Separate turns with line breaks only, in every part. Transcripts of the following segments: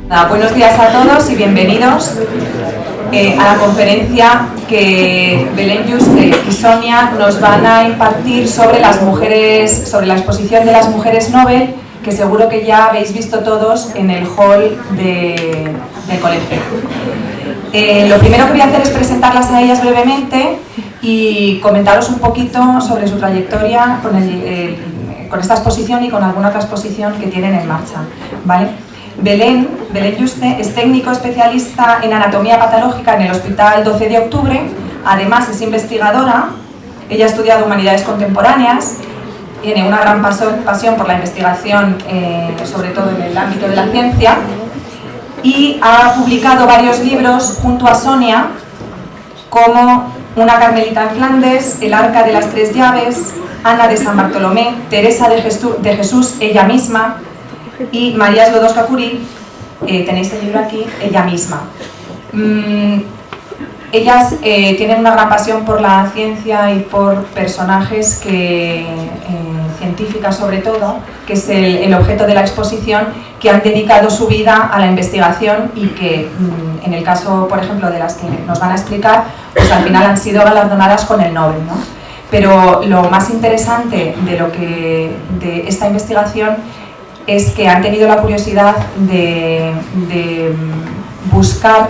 Buenos días a todos y bienvenidos a la conferencia que Belén Yuste y Sonia nos van a impartir sobre las mujeres, sobre la exposición de las mujeres Nobel, que seguro que ya habéis visto todos en el hall del colegio. Lo primero que voy a hacer es presentarlas a ellas brevemente y comentaros un poquito sobre su trayectoria con esta exposición y con alguna otra exposición que tienen en marcha, ¿vale? Belén Yuste es técnico especialista en anatomía patológica en el Hospital 12 de Octubre, además es investigadora, ella ha estudiado humanidades contemporáneas, tiene una gran pasión por la investigación, sobre todo en el ámbito de la ciencia, y ha publicado varios libros junto a Sonia, como Una Carmelita en Flandes, El Arca de las Tres Llaves, Ana de San Bartolomé, Teresa de Jesús, ella misma, y María Slodowska-Curie, tenéis el libro aquí, ella misma. Ellas tienen una gran pasión por la ciencia y por personajes científicas sobre todo, que es el objeto de la exposición, que han dedicado su vida a la investigación y que, en el caso, por ejemplo, de las que nos van a explicar, pues al final han sido galardonadas con el Nobel, ¿no? Pero lo más interesante de esta investigación es que han tenido la curiosidad de buscar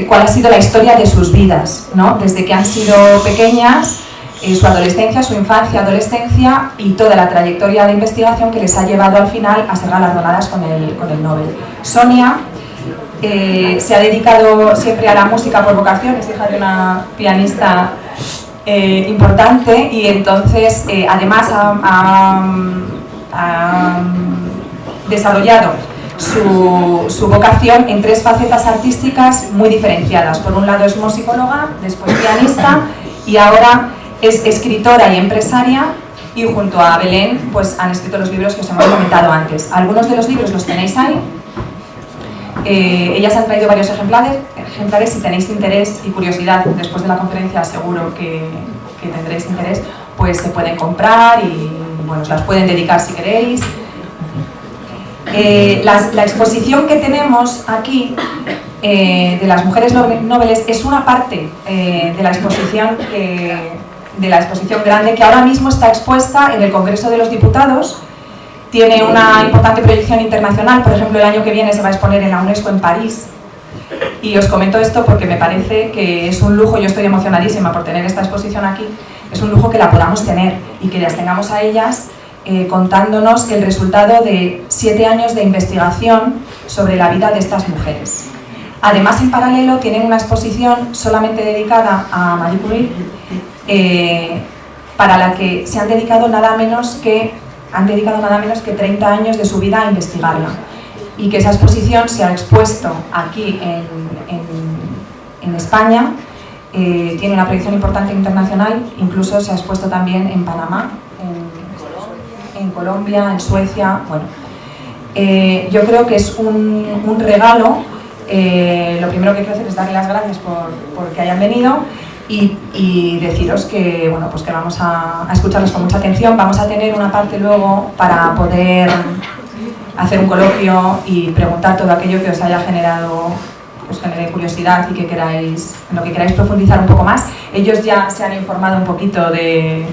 cuál ha sido la historia de sus vidas, ¿no? Desde que han sido pequeñas, su adolescencia, su infancia, adolescencia y toda la trayectoria de investigación que les ha llevado al final a ser galardonadas con el Nobel. Sonia se ha dedicado siempre a la música por vocación, es hija de una pianista importante y entonces además ha desarrollado su vocación en tres facetas artísticas muy diferenciadas. Por un lado es musicóloga, después pianista y ahora es escritora y empresaria, y junto a Belén pues han escrito los libros que os hemos comentado antes. Algunos de los libros los tenéis ahí. Ellas han traído varios ejemplares. Si tenéis interés y curiosidad después de la conferencia, seguro que tendréis interés, pues se pueden comprar y bueno, os las pueden dedicar si queréis. La exposición que tenemos aquí de las mujeres Nobel es una parte de la exposición grande que ahora mismo está expuesta en el Congreso de los Diputados. Tiene una importante proyección internacional. Por ejemplo, el año que viene se va a exponer en la UNESCO en París. Y os comento esto porque me parece que es un lujo, yo estoy emocionadísima por tener esta exposición aquí, es un lujo que la podamos tener y que las tengamos a ellas contándonos el resultado de 7 años de investigación sobre la vida de estas mujeres. Además, en paralelo, tienen una exposición solamente dedicada a Marie Curie, para la que se han dedicado nada menos que 30 años de su vida a investigarla, y que esa exposición se ha expuesto aquí en España, tiene una proyección importante internacional, incluso se ha expuesto también en Panamá, en Colombia, en Suecia. Bueno, yo creo que es un regalo. Lo primero que quiero hacer es darle las gracias por que hayan venido y deciros que, bueno, pues que vamos a escucharlos con mucha atención. Vamos a tener una parte luego para poder hacer un coloquio y preguntar todo aquello que os haya generado, os genere curiosidad y en lo que queráis profundizar un poco más. Ellos ya se han informado un poquito del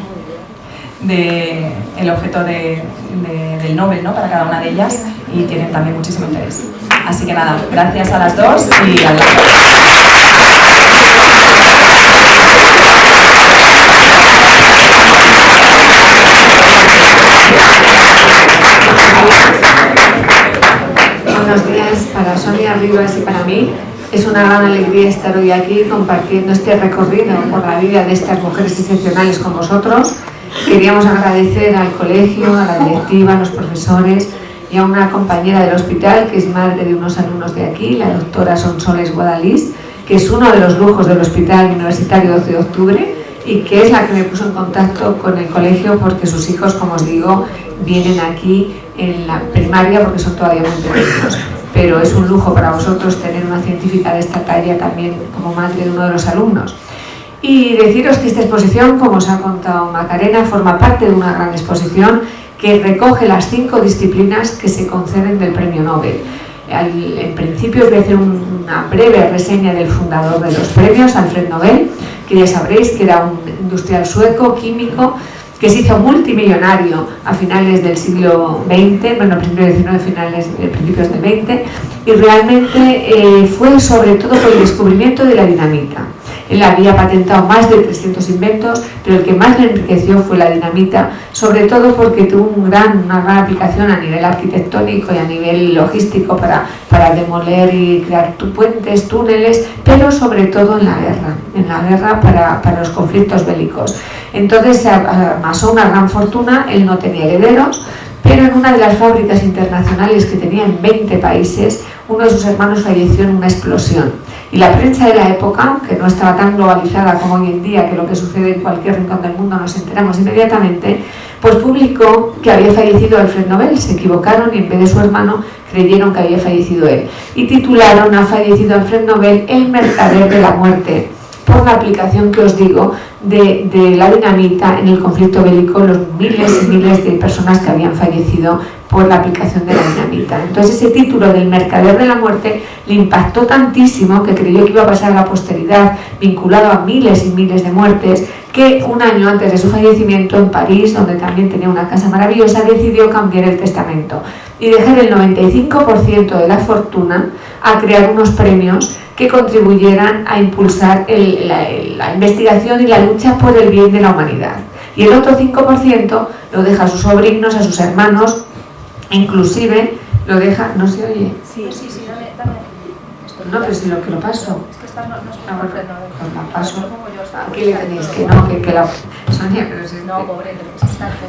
objeto del Nobel, ¿no?, para cada una de ellas, y tienen también muchísimo interés. Así que nada, gracias a las dos y adiós.
Buenos días para Sonia Rivas y para mí. Es una gran alegría estar hoy aquí compartiendo este recorrido por la vida de estas mujeres excepcionales con vosotros. Queríamos agradecer al colegio, a la directiva, a los profesores y a una compañera del hospital que es madre de unos alumnos de aquí, la doctora Sonsoles Guadalís, que es uno de los lujos del Hospital Universitario 12 de Octubre y que es la que me puso en contacto con el colegio porque sus hijos, como os digo, vienen aquí en la primaria porque son todavía muy pequeños. Pero es un lujo para vosotros tener una científica de esta talla también como madre de uno de los alumnos. Y deciros que esta exposición, como os ha contado Macarena, forma parte de una gran exposición que recoge las 5 disciplinas que se conceden del Premio Nobel. En principio os voy a hacer una breve reseña del fundador de los premios, Alfred Nobel, que ya sabréis que era un industrial sueco, químico, que se hizo multimillonario a finales del siglo XX, bueno, principios del XIX, principios del XX, y realmente fue sobre todo por el descubrimiento de la dinamita. Él había patentado más de 300 inventos, pero el que más le enriqueció fue la dinamita, sobre todo porque tuvo una gran aplicación a nivel arquitectónico y a nivel logístico para demoler y crear puentes, túneles, pero sobre todo en la guerra para los conflictos bélicos. Entonces amasó una gran fortuna, él no tenía herederos, pero en una de las fábricas internacionales que tenía en 20 países, uno de sus hermanos falleció en una explosión. Y la prensa de la época, que no estaba tan globalizada como hoy en día, que lo que sucede en cualquier rincón del mundo nos enteramos inmediatamente, pues publicó que había fallecido Alfred Nobel. Se equivocaron y en vez de su hermano creyeron que había fallecido él. Y titularon "Ha fallecido Alfred Nobel, el mercader de la muerte", por la aplicación que os digo de la dinamita en el conflicto bélico, los miles y miles de personas que habían fallecido por la aplicación de la dinamita. Entonces ese título del mercader de la muerte le impactó tantísimo que creyó que iba a pasar a la posteridad, vinculado a miles y miles de muertes, que un año antes de su fallecimiento en París, donde también tenía una casa maravillosa, decidió cambiar el testamento y dejar el 95% de la fortuna a crear unos premios que contribuyeran a impulsar la investigación y la lucha por el bien de la humanidad. Y el otro 5% lo deja a sus sobrinos, a sus hermanos, inclusive lo deja... ¿No se oye?
Sí, dame.
No, pero si lo paso.
Es que esta no es una Alfred Nobel.
Pues la paso.
Aquí
Aquí le tenéis, que no, que la... Sonia, pero si...
No, pobre,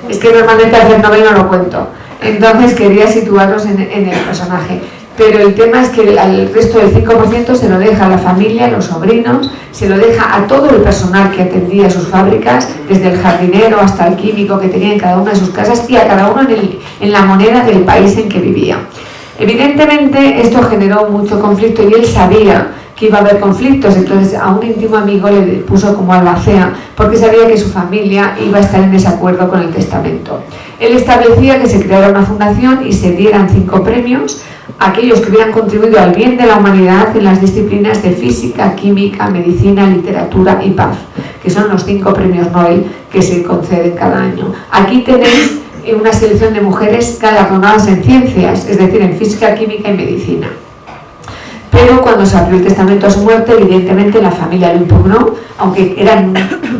es que normalmente Alfred Nobel no lo cuento. Entonces quería situaros en el personaje. Pero el tema es que al resto del 5% se lo deja a la familia, a los sobrinos, se lo deja a todo el personal que atendía sus fábricas, desde el jardinero hasta el químico que tenía en cada una de sus casas y a cada uno en la moneda del país en que vivía. Evidentemente esto generó mucho conflicto y él sabía que iba a haber conflictos, entonces a un íntimo amigo le puso como albacea porque sabía que su familia iba a estar en desacuerdo con el testamento. Él establecía que se creara una fundación y se dieran 5 premios a aquellos que hubieran contribuido al bien de la humanidad en las disciplinas de física, química, medicina, literatura y paz, que son los 5 premios Nobel que se conceden cada año. Aquí tenéis una selección de mujeres galardonadas en ciencias, es decir, en física, química y medicina. Pero cuando se abrió el testamento a su muerte, evidentemente la familia lo impugnó, aunque eran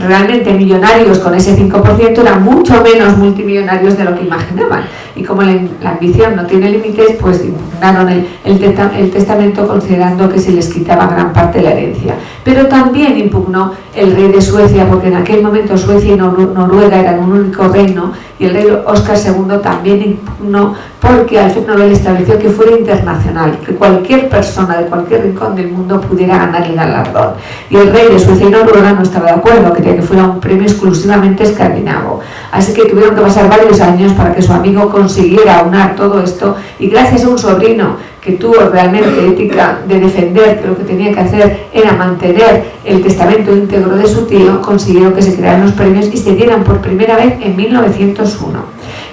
realmente millonarios con ese 5%, eran mucho menos multimillonarios de lo que imaginaban. Y como la ambición no tiene límites, pues impugnaron el testamento considerando que se les quitaba gran parte de la herencia. Pero también impugnó el rey de Suecia, porque en aquel momento Suecia y Noruega eran un único reino, y el rey Óscar II también impugnó porque Alfred Nobel estableció que fuera internacional, que cualquier persona de cualquier rincón del mundo pudiera ganar el galardón. Y el rey de Suecia y Noruega no estaba de acuerdo, quería que fuera un premio exclusivamente escandinavo. Así que tuvieron que pasar varios años para que su amigo consiguiera aunar todo esto, y gracias a un sobrino que tuvo realmente ética de defender que lo que tenía que hacer era mantener el testamento íntegro de su tío, consiguió que se crearan los premios y se dieran por primera vez en 1901.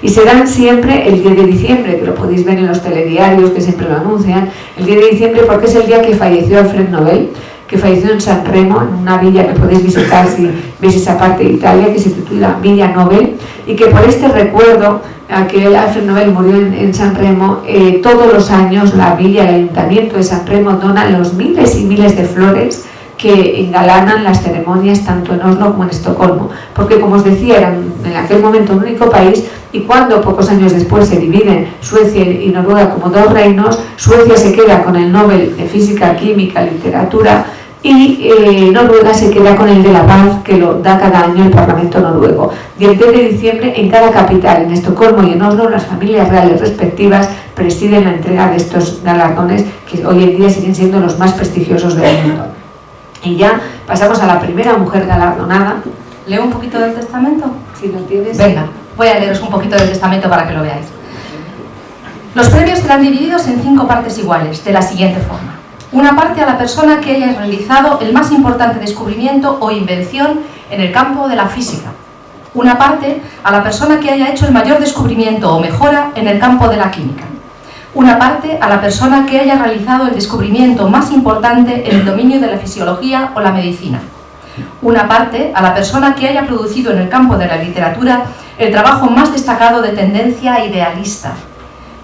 Y se dan siempre el 10 de diciembre, que lo podéis ver en los telediarios que siempre lo anuncian, el 10 de diciembre porque es el día que falleció Alfred Nobel, que falleció en San Remo, en una villa que podéis visitar si veis esa parte de Italia, que se titula Villa Nobel, y que por este recuerdo a que Alfred Nobel murió en San Remo, todos los años la villa, el ayuntamiento de San Remo donan los miles y miles de flores que engalanan las ceremonias tanto en Oslo como en Estocolmo, porque como os decía, eran en aquel momento un único país, y cuando pocos años después se dividen Suecia y Noruega como 2 reinos, Suecia se queda con el Nobel de Física, Química, Literatura, y Noruega se queda con el de la paz, que lo da cada año el Parlamento noruego. Y el 10 de diciembre en cada capital, en Estocolmo y en Oslo, las familias reales respectivas presiden la entrega de estos galardones que hoy en día siguen siendo los más prestigiosos del mundo. Y ya pasamos a la primera mujer galardonada.
¿Leo un poquito del testamento?
Si lo tienes.
Venga, voy a leeros un poquito del testamento para que lo veáis. Los premios serán divididos en 5 partes iguales, de la siguiente forma. Una parte a la persona que haya realizado el más importante descubrimiento o invención en el campo de la física. Una parte a la persona que haya hecho el mayor descubrimiento o mejora en el campo de la química. Una parte a la persona que haya realizado el descubrimiento más importante en el dominio de la fisiología o la medicina. Una parte a la persona que haya producido en el campo de la literatura el trabajo más destacado de tendencia idealista.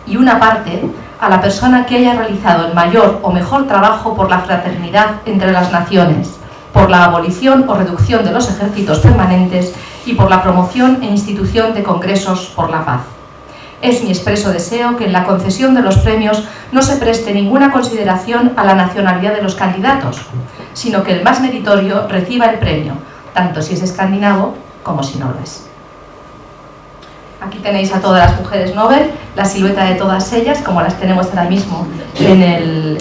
Y una parte a la persona que haya realizado el mayor o mejor trabajo por la fraternidad entre las naciones, por la abolición o reducción de los ejércitos permanentes y por la promoción e institución de congresos por la paz. Es mi expreso deseo que en la concesión de los premios no se preste ninguna consideración a la nacionalidad de los candidatos, sino que el más meritorio reciba el premio, tanto si es escandinavo como si no lo es. Aquí tenéis a todas las mujeres Nobel, la silueta de todas ellas, como las tenemos ahora mismo en el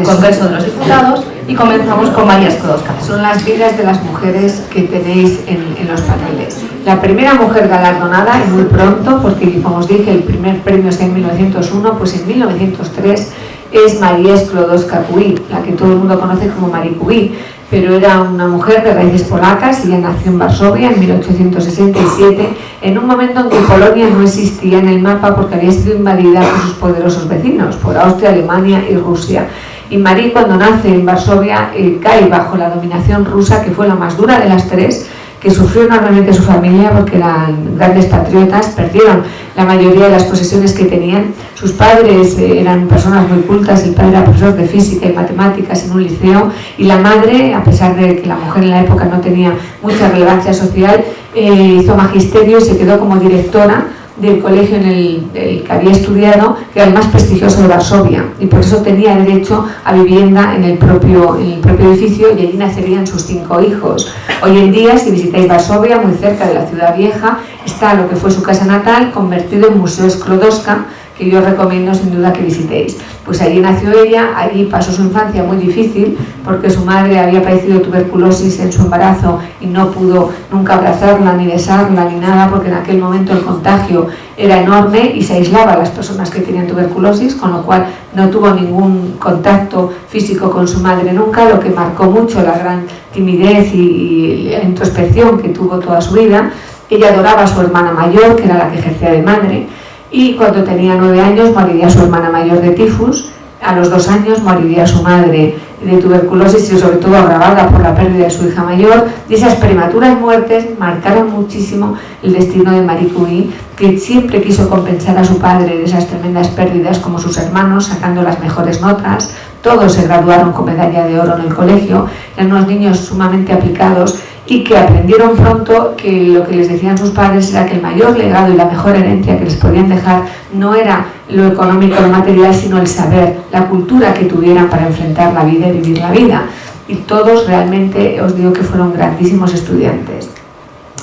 Congreso de los Diputados, y comenzamos con María Sklodowska.
Son las vidas de las mujeres que tenéis en los paneles. La primera mujer galardonada, y muy pronto, porque como os dije, el primer premio es en 1901, pues en 1903 es María Sklodowska-Curie, la que todo el mundo conoce como Marie Curie, pero era una mujer de raíces polacas. Ella nació en Varsovia en 1867, en un momento en que Polonia no existía en el mapa porque había sido invadida por sus poderosos vecinos, por Austria, Alemania y Rusia. Y Marie, cuando nace en Varsovia, cae bajo la dominación rusa, que fue la más dura de las tres, que sufrió enormemente su familia porque eran grandes patriotas, perdieron la mayoría de las posesiones que tenían. Sus padres eran personas muy cultas, el padre era profesor de física y matemáticas en un liceo, y la madre, a pesar de que la mujer en la época no tenía mucha relevancia social, hizo magisterio y se quedó como directora del colegio en el que había estudiado, que era el más prestigioso de Varsovia, y por eso tenía derecho a vivienda en el propio edificio, y allí nacerían sus 5 hijos. Hoy en día, si visitáis Varsovia, muy cerca de la ciudad vieja, está lo que fue su casa natal, convertido en Museo Sklodowska, que yo os recomiendo sin duda que visitéis. Pues allí nació ella, allí pasó su infancia muy difícil, porque su madre había padecido tuberculosis en su embarazo y no pudo nunca abrazarla, ni besarla, ni nada, porque en aquel momento el contagio era enorme y se aislaba a las personas que tenían tuberculosis, con lo cual no tuvo ningún contacto físico con su madre nunca, lo que marcó mucho la gran timidez y la introspección que tuvo toda su vida. Ella adoraba a su hermana mayor, que era la que ejercía de madre, y cuando tenía 9 años moriría su hermana mayor de tifus. A los 2 años moriría su madre de tuberculosis, y sobre todo agravada por la pérdida de su hija mayor. Y esas prematuras muertes marcaron muchísimo el destino de Marie Curie, que siempre quiso compensar a su padre de esas tremendas pérdidas, como sus hermanos, sacando las mejores notas. Todos se graduaron con medalla de oro en el colegio, eran unos niños sumamente aplicados y que aprendieron pronto que lo que les decían sus padres era que el mayor legado y la mejor herencia que les podían dejar no era lo económico, lo material, sino el saber, la cultura que tuvieran para enfrentar la vida y vivir la vida. Y todos realmente, os digo que fueron grandísimos estudiantes.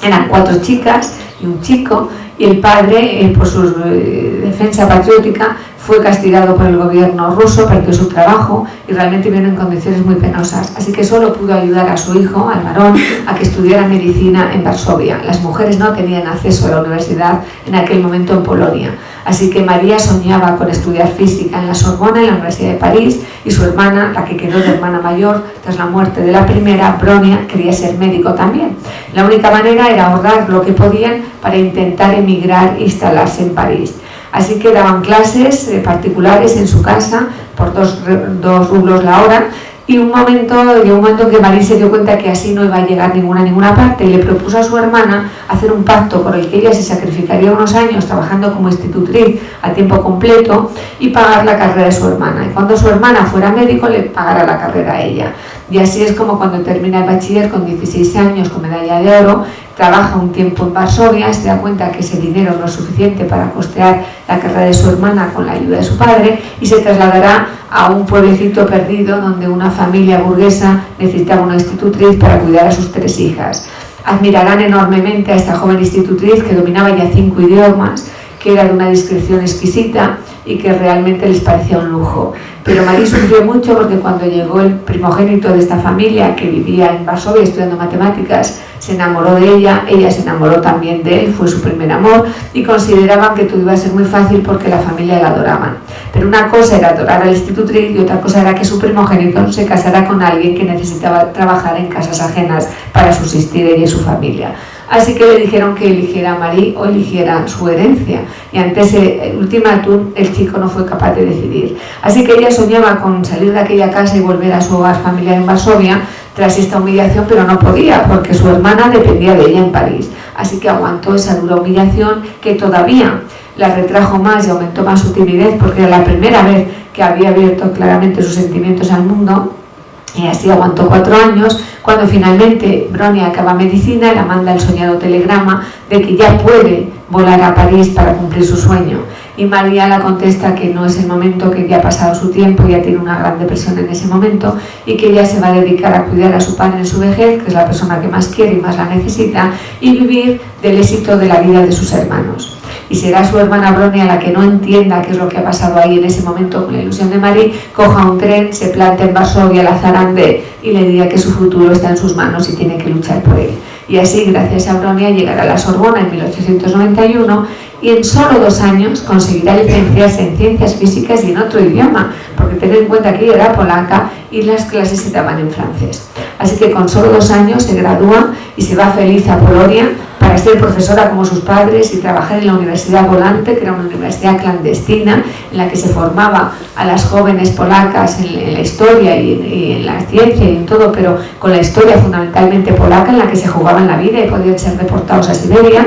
Eran 4 chicas y un chico, y el padre, por su defensa patriótica, fue castigado por el gobierno ruso, perdió su trabajo y realmente vivieron en condiciones muy penosas. Así que solo pudo ayudar a su hijo, al varón, a que estudiara medicina en Varsovia. Las mujeres no tenían acceso a la universidad en aquel momento en Polonia. Así que María soñaba con estudiar física en la Sorbona, en la Universidad de París, y su hermana, la que quedó de hermana mayor tras la muerte de la primera, Bronia, quería ser médico también. La única manera era ahorrar lo que podían para intentar emigrar e instalarse en París. Así que daban clases particulares en su casa por 2 rublos la hora, y llegó un momento en que Marie se dio cuenta que así no iba a llegar a ninguna parte, y le propuso a su hermana hacer un pacto por el que ella se sacrificaría unos años trabajando como institutriz a tiempo completo y pagar la carrera de su hermana. Y cuando su hermana fuera médico, le pagara la carrera a ella. Y así es como cuando termina el bachiller con 16 años con medalla de oro, trabaja un tiempo en Varsovia, se da cuenta que ese dinero no es suficiente para costear la carrera de su hermana con la ayuda de su padre, y se trasladará a un pueblecito perdido donde una familia burguesa necesitaba una institutriz para cuidar a sus 3 hijas. Admirarán enormemente a esta joven institutriz que dominaba ya 5 idiomas, que era de una discreción exquisita y que realmente les parecía un lujo. Pero Marie sufrió mucho porque cuando llegó el primogénito de esta familia, que vivía en Varsovia estudiando matemáticas, se enamoró de ella se enamoró también de él, fue su primer amor, y consideraban que todo iba a ser muy fácil porque la familia la adoraban. Pero una cosa era adorar al institutriz y otra cosa era que su primogénito se casara con alguien que necesitaba trabajar en casas ajenas para subsistir ella y su familia. así que le dijeron que eligiera a Marie o eligiera su herencia, y ante ese ultimátum el chico no fue capaz de decidir. Así que ella soñaba con salir de aquella casa y volver a su hogar familiar en Varsovia tras esta humillación, pero no podía porque su hermana dependía de ella en París. Así que aguantó esa dura humillación, que todavía la retrajo más y aumentó más su timidez, porque era la primera vez que había abierto claramente sus sentimientos al mundo. Y así aguantó 4 años, cuando finalmente Bronia acaba medicina, la manda el soñado telegrama de que ya puede volar a París para cumplir su sueño. Y María la contesta que no es el momento, que ya ha pasado su tiempo, ya tiene una gran depresión en ese momento, y que ella se va a dedicar a cuidar a su padre en su vejez, que es la persona que más quiere y más la necesita, y vivir del éxito de la vida de sus hermanos. Y será su hermana Bronia la que no entienda qué es lo que ha pasado ahí en ese momento con la ilusión de Marie, coja un tren, se plante en Varsovia, la zarandee y le diga que su futuro está en sus manos y tiene que luchar por él. Y así, gracias a Bronia, llegará a la Sorbona en 1891 y en solo 2 años conseguirá licenciarse en ciencias físicas y en otro idioma, porque tened en cuenta que ella era polaca y las clases se daban en francés. Así que con solo 2 años se gradúa y se va feliz a Polonia para ser profesora como sus padres y trabajar en la Universidad Volante, que era una universidad clandestina en la que se formaba a las jóvenes polacas en la historia y en la ciencia y en todo, pero con la historia fundamentalmente polaca, en la que se jugaban la vida y podían ser deportados a Siberia.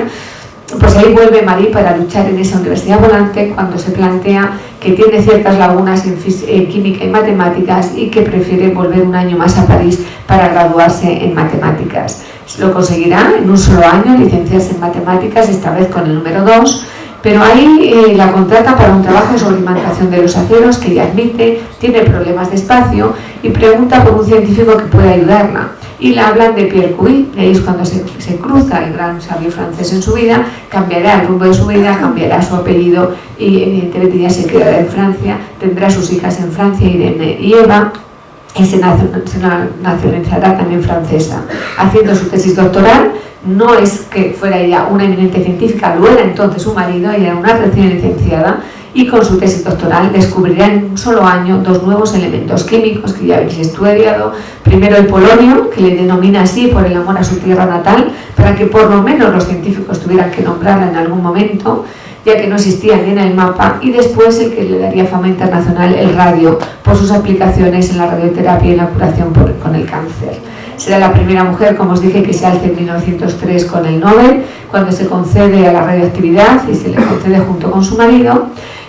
Pues ahí vuelve Marie para luchar en esa Universidad Volante, cuando se plantea que tiene ciertas lagunas en química y matemáticas y que prefiere volver un año más a París para graduarse en matemáticas. Lo conseguirá en un solo año, licenciarse en matemáticas, esta vez con el número 2, pero ahí la contrata para un trabajo sobre imantación de los aceros, que ella admite, tiene problemas de espacio y pregunta por un científico que pueda ayudarla. Y le hablan de Pierre Curie, y ahí es cuando se cruza el gran sabio francés en su vida, cambiará el rumbo de su vida, cambiará su apellido y evidentemente ya se quedará en Francia, tendrá sus hijas en Francia, Irene y Eva, y se nacionalizará también francesa, haciendo su tesis doctoral. No es que fuera ella una eminente científica, lo era entonces su marido, ella era una recién licenciada, y con su tesis doctoral descubrirá en un solo año 2 nuevos elementos químicos que ya habéis estudiado. Primero el polonio, que le denomina así por el amor a su tierra natal, para que por lo menos los científicos tuvieran que nombrarla en algún momento, ya que no existía ni en el mapa, y después el que le daría fama internacional, el radio, por sus aplicaciones en la radioterapia y en la curación con el cáncer. Será la primera mujer, como os dije, que se alza en 1903 con el Nobel, cuando se concede a la radioactividad y se le concede junto con su marido.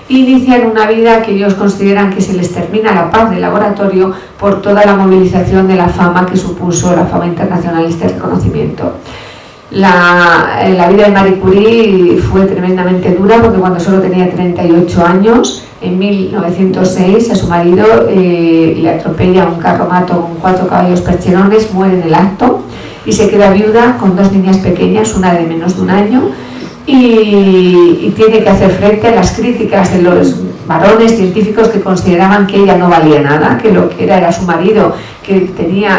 Inician una vida que ellos consideran que se les termina la paz del laboratorio por toda la movilización de la fama que supuso la fama internacional este reconocimiento. La vida de Marie Curie fue tremendamente dura, porque cuando solo tenía 38 años, en 1906, a su marido le atropella un carromato con 4 caballos percherones, muere en el acto y se queda viuda con 2 niñas pequeñas, una de menos de 1 año, y tiene que hacer frente a las críticas de los varones científicos que consideraban que ella no valía nada, que lo que era su marido, que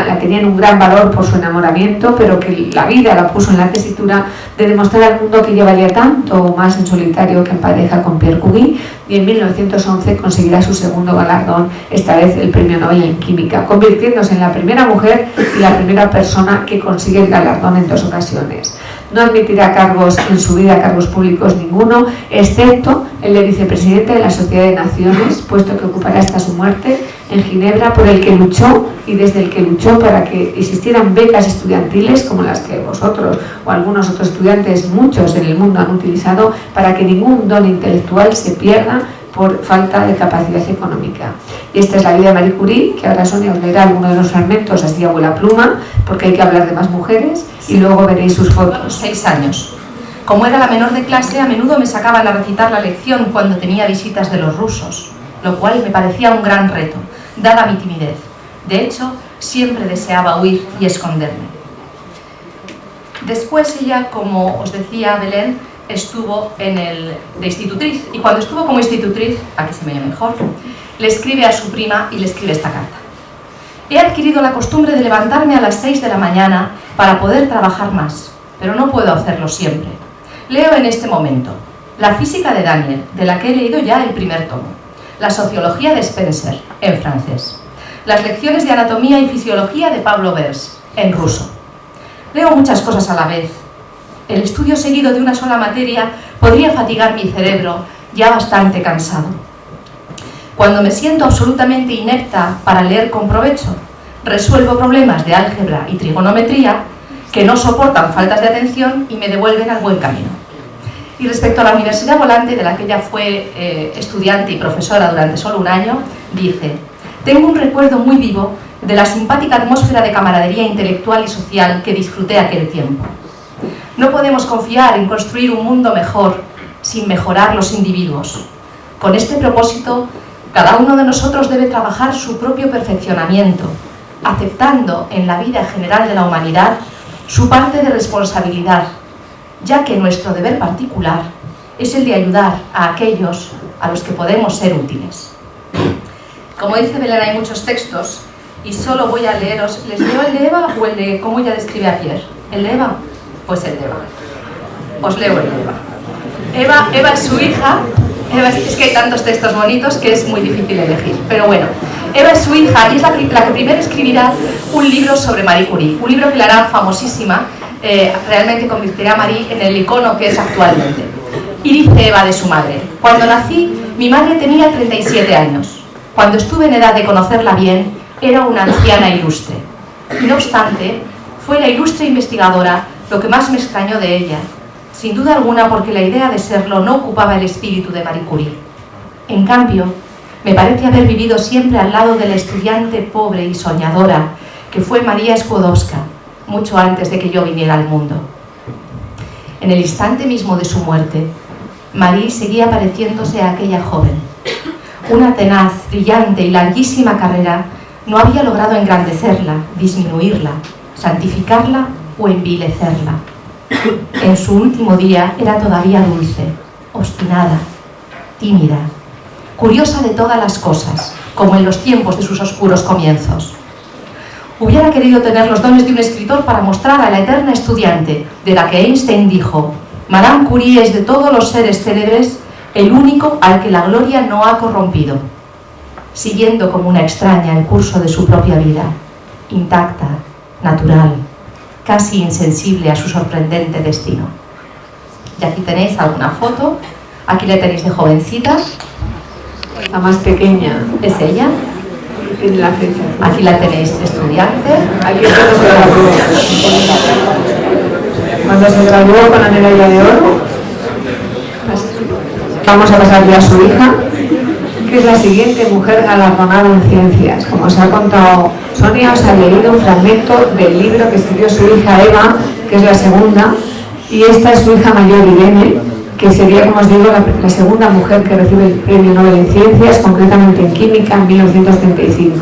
la tenían un gran valor por su enamoramiento, pero que la vida la puso en la tesitura de demostrar al mundo que ella valía tanto o más en solitario que en pareja con Pierre Curie, y en 1911 conseguirá su segundo galardón, esta vez el Premio Nobel en Química, convirtiéndose en la primera mujer y la primera persona que consigue el galardón en 2 ocasiones. No admitirá cargos en su vida, cargos públicos ninguno, excepto el de vicepresidente de la Sociedad de Naciones, puesto que ocupará hasta su muerte en Ginebra, por el que luchó y desde el que luchó para que existieran becas estudiantiles como las que vosotros o algunos otros estudiantes, muchos en el mundo, han utilizado, para que ningún don intelectual se pierda por falta de capacidad económica. Y esta es la vida de Marie Curie, que ahora Sonia os leerá alguno de los fragmentos así a vuela pluma, porque hay que hablar de más mujeres, y luego veréis sus fotos.
6 años. Como era la menor de clase, a menudo me sacaban a recitar la lección cuando tenía visitas de los rusos, lo cual me parecía un gran reto, dada mi timidez. De hecho, siempre deseaba huir y esconderme. Después ella, como os decía Belén, estuvo de institutriz, y cuando estuvo como institutriz, aquí se me oye mejor, le escribe a su prima y le escribe esta carta. He adquirido la costumbre de levantarme a las 6 de la mañana para poder trabajar más, pero no puedo hacerlo siempre. Leo en este momento la física de Daniel, de la que he leído ya el primer tomo, la sociología de Spencer, en francés, las lecciones de anatomía y fisiología de Pablo Bers, en ruso. Leo muchas cosas a la vez, el estudio seguido de una sola materia podría fatigar mi cerebro, ya bastante cansado. Cuando me siento absolutamente inepta para leer con provecho, resuelvo problemas de álgebra y trigonometría que no soportan faltas de atención y me devuelven al buen camino. Y respecto a la Universidad Volante, de la que ella fue estudiante y profesora durante solo un año, dice: tengo un recuerdo muy vivo de la simpática atmósfera de camaradería intelectual y social que disfruté aquel tiempo. No podemos confiar en construir un mundo mejor sin mejorar los individuos. Con este propósito, cada uno de nosotros debe trabajar su propio perfeccionamiento, aceptando en la vida general de la humanidad su parte de responsabilidad, ya que nuestro deber particular es el de ayudar a aquellos a los que podemos ser útiles. Como dice Belén, hay muchos textos y solo voy a leeros. ¿Les leo el de Eva o el de cómo ella describe a Pierre? ¿El de Eva? Pues el de Eva. Os leo el de Eva. Eva es su hija. Es que hay tantos textos bonitos que es muy difícil elegir. Pero bueno, Eva es su hija y es la que primero escribirá un libro sobre Marie Curie. Un libro que la hará famosísima, realmente convertirá a Marie en el icono que es actualmente. Y dice Eva de su madre: cuando nací, mi madre tenía 37 años. Cuando estuve en edad de conocerla bien, era una anciana ilustre. Y no obstante, fue la ilustre investigadora lo que más me extrañó de ella, sin duda alguna porque la idea de serlo no ocupaba el espíritu de Marie Curie. En cambio, me parece haber vivido siempre al lado de la estudiante pobre y soñadora que fue María Skłodowska, mucho antes de que yo viniera al mundo. En el instante mismo de su muerte, Marie seguía pareciéndose a aquella joven. Una tenaz, brillante y larguísima carrera no había logrado engrandecerla, disminuirla, santificarla o envilecerla. En su último día era todavía dulce, obstinada, tímida, curiosa de todas las cosas, como en los tiempos de sus oscuros comienzos. Hubiera querido tener los dones de un escritor para mostrar a la eterna estudiante, de la que Einstein dijo: Madame Curie es de todos los seres célebres el único al que la gloria no ha corrompido, siguiendo como una extraña el curso de su propia vida, intacta, natural, casi insensible a su sorprendente destino. Y aquí tenéis alguna foto, aquí la tenéis de jovencita.
La más pequeña
es ella.
Tiene la fecha.
Aquí la tenéis de estudiante.
Aquí es cuando se graduó. Cuando se graduó con la medalla de oro. Vamos a pasar ya a su hija, que es la siguiente mujer galardonada en ciencias. Como os ha contado Sonia, os ha leído un fragmento del libro que escribió su hija Eva, que es la segunda, y esta es su hija mayor, Irene, que sería, como os digo, la segunda mujer que recibe el Premio Nobel en Ciencias, concretamente en Química, en 1935.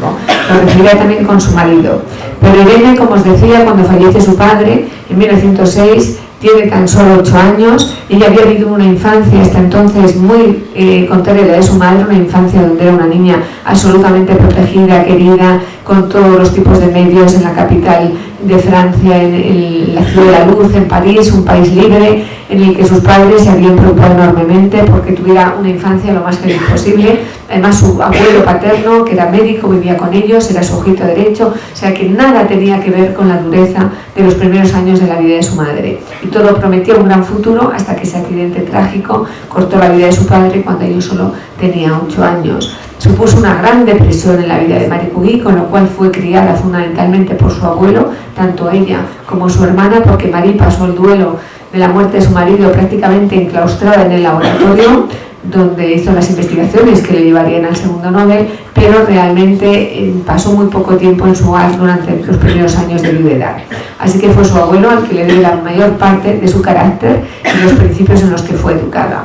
Lo recibirá también con su marido. Pero Irene, como os decía, cuando fallece su padre, en 1906, tiene tan solo 8 años. Ella había vivido una infancia hasta entonces muy contraria a la de su madre, una infancia donde era una niña absolutamente protegida, querida, con todos los tipos de medios en la capital de Francia, en la ciudad de la luz, en París, un país libre, en el que sus padres se habían preocupado enormemente porque tuviera una infancia lo más feliz posible. Además, su abuelo paterno, que era médico, vivía con ellos, era su ojito derecho, o sea que nada tenía que ver con la dureza de los primeros años de la vida de su madre. Y todo prometía un gran futuro hasta que ese accidente trágico cortó la vida de su padre cuando ella solo tenía 8 años. Supuso una gran depresión en la vida de Marie Curie, con lo cual fue criada fundamentalmente por su abuelo, tanto ella como su hermana, porque Marie pasó el duelo de la muerte de su marido prácticamente enclaustrada en el laboratorio, donde hizo las investigaciones que le llevarían al segundo Nobel, pero realmente pasó muy poco tiempo en su hogar durante los primeros años de viudedad. Así que fue su abuelo al que le debe la mayor parte de su carácter y los principios en los que fue educada.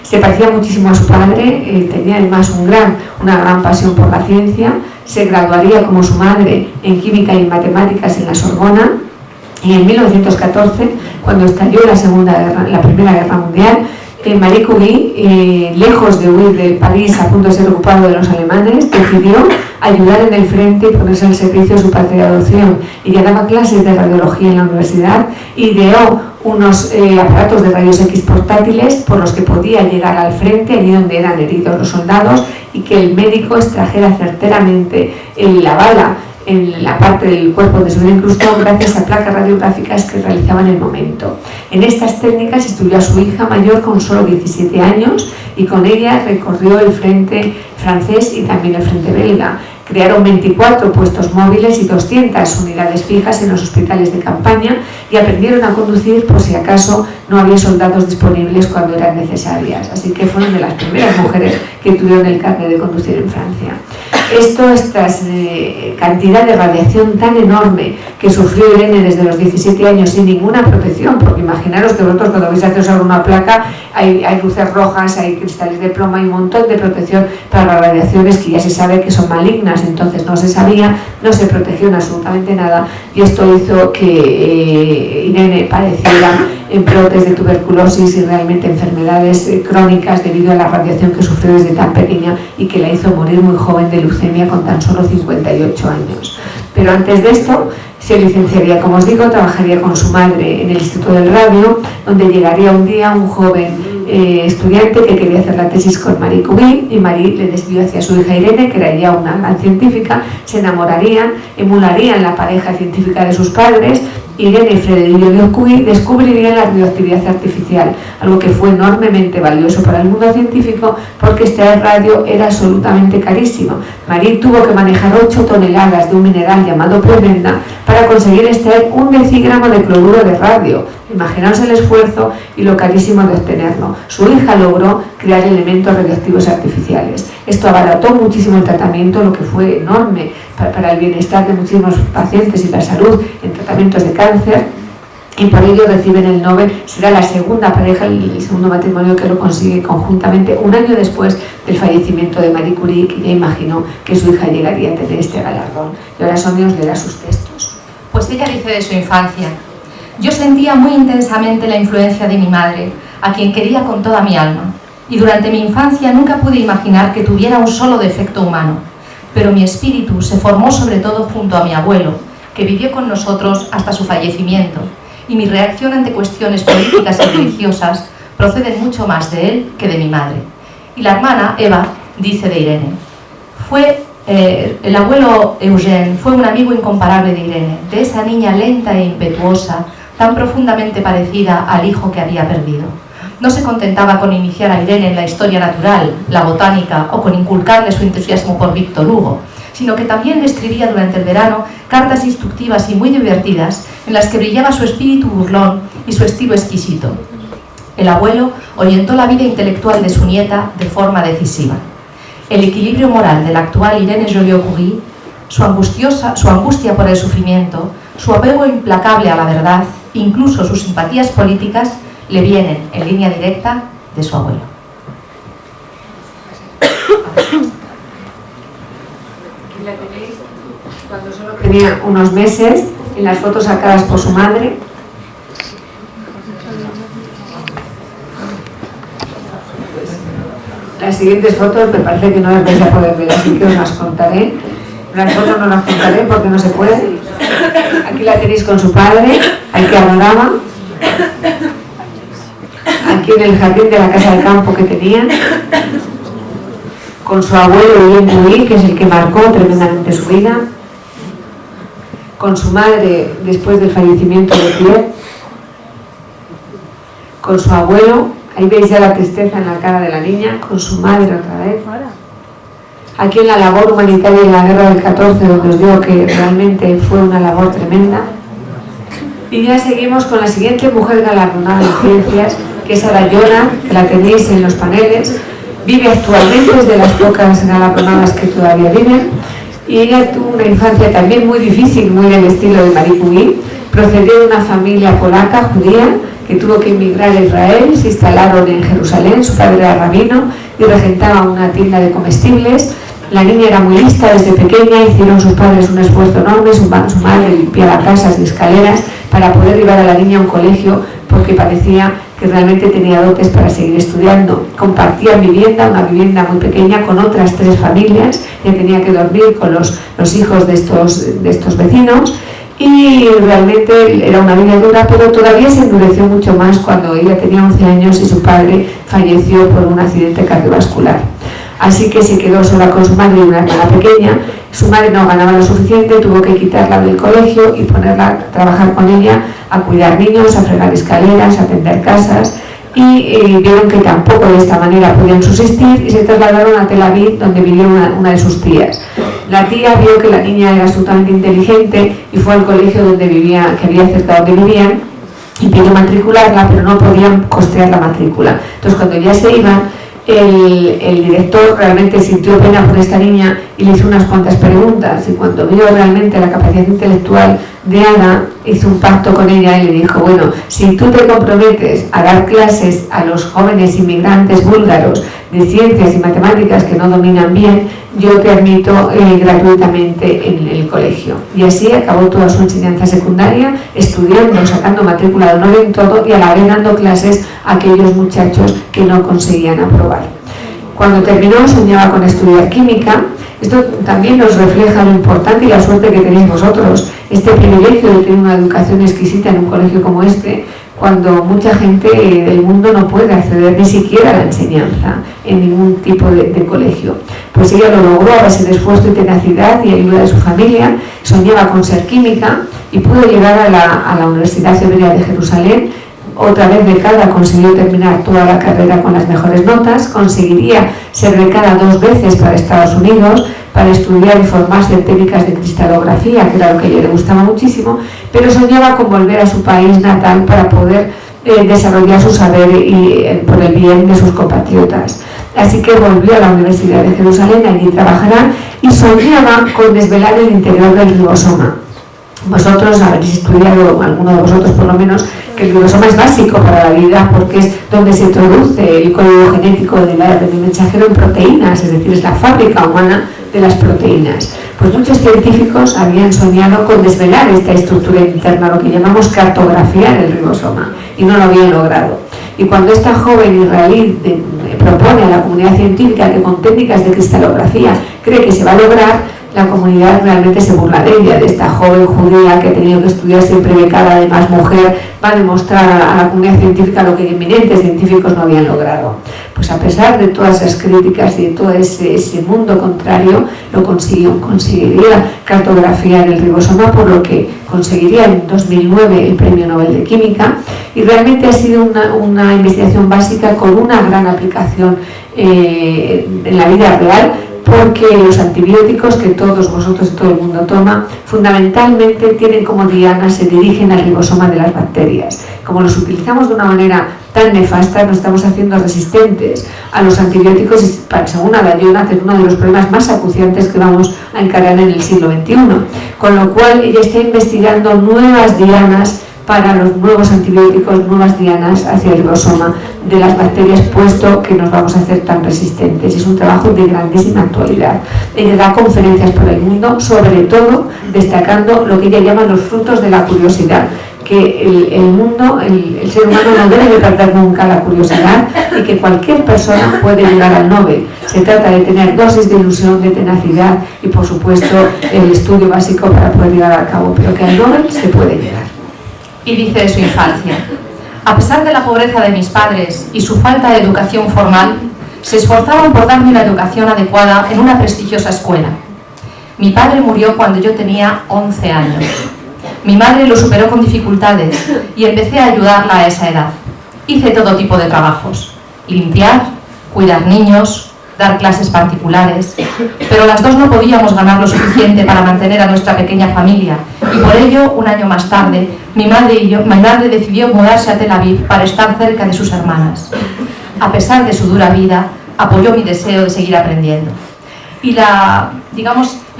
Se parecía muchísimo a su padre, tenía además una gran pasión por la ciencia, se graduaría como su madre en química y en matemáticas en la Sorbona, y en 1914, cuando estalló la Primera Guerra Mundial, Marie Curie, lejos de huir de París a punto de ser ocupado de los alemanes, decidió ayudar en el frente y ponerse al servicio de su patria de adopción. Ella daba clases de radiología en la universidad, ideó unos aparatos de rayos X portátiles por los que podía llegar al frente, allí donde eran heridos los soldados, y que el médico extrajera certeramente la bala en la parte del cuerpo donde se hubiera incrustado gracias a placas radiográficas que realizaba en el momento. En estas técnicas estudió a su hija mayor con solo 17 años y con ella recorrió el frente francés y también el frente belga. Crearon 24 puestos móviles y 200 unidades fijas en los hospitales de campaña y aprendieron a conducir por si acaso no había soldados disponibles cuando eran necesarias. Así que fueron de las primeras mujeres que tuvieron el carnet de conducir en Francia. Esta cantidad de radiación tan enorme que sufrió Irene desde los 17 años sin ninguna protección, porque imaginaros que vosotros cuando vais a hacer sobre una placa hay luces rojas, hay cristales de plomo, hay un montón de protección para las radiaciones que ya se sabe que son malignas, entonces no se sabía, no se protegió en absolutamente nada y esto hizo que Irene padeciera en brotes de tuberculosis y realmente enfermedades crónicas debido a la radiación que sufrió desde tan pequeña y que la hizo morir muy joven de leucemia con tan solo 58 años. Pero antes de esto se licenciaría, como os digo, trabajaría con su madre en el Instituto del Radio, donde llegaría un día un joven estudiante que quería hacer la tesis con Marie Curie y Marie le decidió hacia su hija Irene, que era ya una gran científica, se enamorarían, emularían la pareja científica de sus padres. Irene y Frédéric Curie descubrirían la radioactividad artificial, algo que fue enormemente valioso para el mundo científico porque extraer radio era absolutamente carísimo. Marie tuvo que manejar 8 toneladas de un mineral llamado premenda para conseguir extraer 1 decigramo de cloruro de radio. Imaginaos el esfuerzo y lo carísimo de obtenerlo. Su hija logró crear elementos radioactivos artificiales. Esto abarató muchísimo el tratamiento, lo que fue enorme para el bienestar de muchísimos pacientes y la salud en tratamientos de cáncer, y por ello reciben el Nobel. Será la segunda pareja, el segundo matrimonio que lo consigue conjuntamente, un año después del fallecimiento de Marie Curie, que ya imaginó que su hija llegaría a tener este galardón. Y ahora Sonia os leerá sus textos.
Pues ella dice de su infancia: yo sentía muy intensamente la influencia de mi madre, a quien quería con toda mi alma, y durante mi infancia nunca pude imaginar que tuviera un solo defecto humano, pero mi espíritu se formó sobre todo junto a mi abuelo, que vivió con nosotros hasta su fallecimiento, y mi reacción ante cuestiones políticas y religiosas proceden mucho más de él que de mi madre. Y la hermana, Eva, dice de Irene: el abuelo Eugène fue un amigo incomparable de Irene, de esa niña lenta e impetuosa, tan profundamente parecida al hijo que había perdido. No se contentaba con iniciar a Irene en la historia natural, la botánica o con inculcarle su entusiasmo por Víctor Hugo, sino que también le escribía durante el verano cartas instructivas y muy divertidas en las que brillaba su espíritu burlón y su estilo exquisito. El abuelo orientó la vida intelectual de su nieta de forma decisiva. El equilibrio moral de la actual Irene Joliot-Curie, su angustia por el sufrimiento, su apego implacable a la verdad, incluso sus simpatías políticas, le vienen en línea directa de su abuelo.
Aquí la tenéis cuando solo tenía unos meses, en las fotos sacadas por su madre. Las siguientes fotos me parece que no las vais a poder ver, así que os las contaré. Las fotos no las contaré porque no se puede. Aquí la tenéis con su padre, aquí adoraba. Aquí en el jardín de la casa de campo que tenían, con su abuelo William Curie, que es el que marcó tremendamente su vida, con su madre después del fallecimiento de Pierre, con su abuelo, ahí veis ya la tristeza en la cara de la niña, con su madre otra vez. Aquí en la labor humanitaria en la guerra del 14, donde os digo que realmente fue una labor tremenda. Y ya seguimos con la siguiente mujer galardonada en ciencias, que es Sarah Jonas, que la tenéis en los paneles. Vive actualmente, es de las pocas galardonadas que todavía viven, y ella tuvo una infancia también muy difícil, muy del estilo de Marie Curie. Procedió de una familia polaca, judía, que tuvo que emigrar a Israel. Se instalaron en Jerusalén, su padre era rabino y regentaba una tienda de comestibles. La niña era muy lista desde pequeña, hicieron sus padres un esfuerzo enorme, su madre limpiaba casas y escaleras para poder llevar a la niña a un colegio, porque parecía que realmente tenía dotes para seguir estudiando. Compartían vivienda, una vivienda muy pequeña, con otras 3 familias, ella tenía que dormir con los hijos de estos vecinos, y realmente era una vida dura, pero todavía se endureció mucho más cuando ella tenía 11 años y su padre falleció por un accidente cardiovascular. así que se quedó sola con su madre y una hermana pequeña. Su madre no ganaba lo suficiente, tuvo que quitarla del colegio y ponerla a trabajar con ella, a cuidar niños, a fregar escaleras, a atender casas, y vieron que tampoco de esta manera podían subsistir y se trasladaron a Tel Aviv, donde vivió una de sus tías. La tía vio que la niña era absolutamente inteligente y fue al colegio donde vivía, que había cerca donde vivían, y pidió matricularla, pero no podían costear la matrícula. Entonces, cuando ya se iban, el director realmente sintió pena por esta niña y le hizo unas cuantas preguntas, y cuando vio realmente la capacidad intelectual de Ana, hizo un pacto con ella y le dijo: bueno, si tú te comprometes a dar clases a los jóvenes inmigrantes búlgaros de ciencias y matemáticas que no dominan bien, yo te admito gratuitamente en el colegio. Y así acabó toda su enseñanza secundaria, estudiando, sacando matrícula de honor en todo y a la vez dando clases a aquellos muchachos que no conseguían aprobar. Cuando terminó, soñaba con estudiar química. Esto también nos refleja lo importante y la suerte que tenéis vosotros, este privilegio de tener una educación exquisita en un colegio como este, cuando mucha gente del mundo no puede acceder ni siquiera a la enseñanza en ningún tipo de colegio. Pues ella lo logró a base de esfuerzo y tenacidad y ayuda de su familia. Soñaba con ser química y pudo llegar a la Universidad Hebrea de Jerusalén. Otra vez becada, consiguió terminar toda la carrera con las mejores notas, conseguiría ser becada 2 veces para Estados Unidos para estudiar y formarse en técnicas de cristalografía, que era lo que a ella le gustaba muchísimo, pero soñaba con volver a su país natal para poder desarrollar su saber y por el bien de sus compatriotas. Así que volvió a la Universidad de Jerusalén, allí trabajará, y soñaba con desvelar el interior del ribosoma. Vosotros habréis estudiado, alguno de vosotros por lo menos, que el ribosoma es básico para la vida porque es donde se traduce el código genético del ARN mensajero en proteínas, es decir, es la fábrica humana de las proteínas. Pues muchos científicos habían soñado con desvelar esta estructura interna, lo que llamamos cartografiar el ribosoma, y no lo habían logrado. Y cuando esta joven israelí propone a la comunidad científica que con técnicas de cristalografía cree que se va a lograr, la comunidad realmente se burla de ella, de esta joven judía que ha tenido que estudiar siempre becada, además mujer, va a demostrar a la comunidad científica lo que eminentes científicos no habían logrado. Pues a pesar de todas esas críticas y de todo ese mundo contrario, lo conseguiría cartografiar el ribosoma, por lo que conseguiría en 2009 el Premio Nobel de Química, y realmente ha sido una investigación básica con una gran aplicación en la vida real, porque los antibióticos que todos vosotros y todo el mundo toma, fundamentalmente tienen como diana, se dirigen al ribosoma de las bacterias. Como los utilizamos de una manera tan nefasta, nos estamos haciendo resistentes a los antibióticos y, según Ada Jonas, es uno de los problemas más acuciantes que vamos a encarar en el siglo XXI. Con lo cual, ella está investigando nuevas dianas para los nuevos antibióticos, nuevas dianas hacia el ribosoma de las bacterias, puesto que nos vamos a hacer tan resistentes. Es un trabajo de grandísima actualidad. Ella da conferencias por el mundo, sobre todo destacando lo que ella llama los frutos de la curiosidad, que el mundo, el ser humano no debe de perder nunca la curiosidad y que cualquier persona puede llegar al Nobel. Se trata de tener dosis de ilusión, de tenacidad y, por supuesto, el estudio básico para poder llevar a cabo, pero que al Nobel se puede llegar.
Y dice de su infancia: a pesar de la pobreza de mis padres y su falta de educación formal, se esforzaron por darme una educación adecuada en una prestigiosa escuela. Mi padre murió cuando yo tenía 11 años. Mi madre lo superó con dificultades y empecé a ayudarla a esa edad. Hice todo tipo de trabajos: limpiar, cuidar niños, dar clases particulares, pero las dos no podíamos ganar lo suficiente para mantener a nuestra pequeña familia, y por ello, un año más tarde, mi madre decidió mudarse a Tel Aviv para estar cerca de sus hermanas. A pesar de su dura vida, apoyó mi deseo de seguir aprendiendo. Y la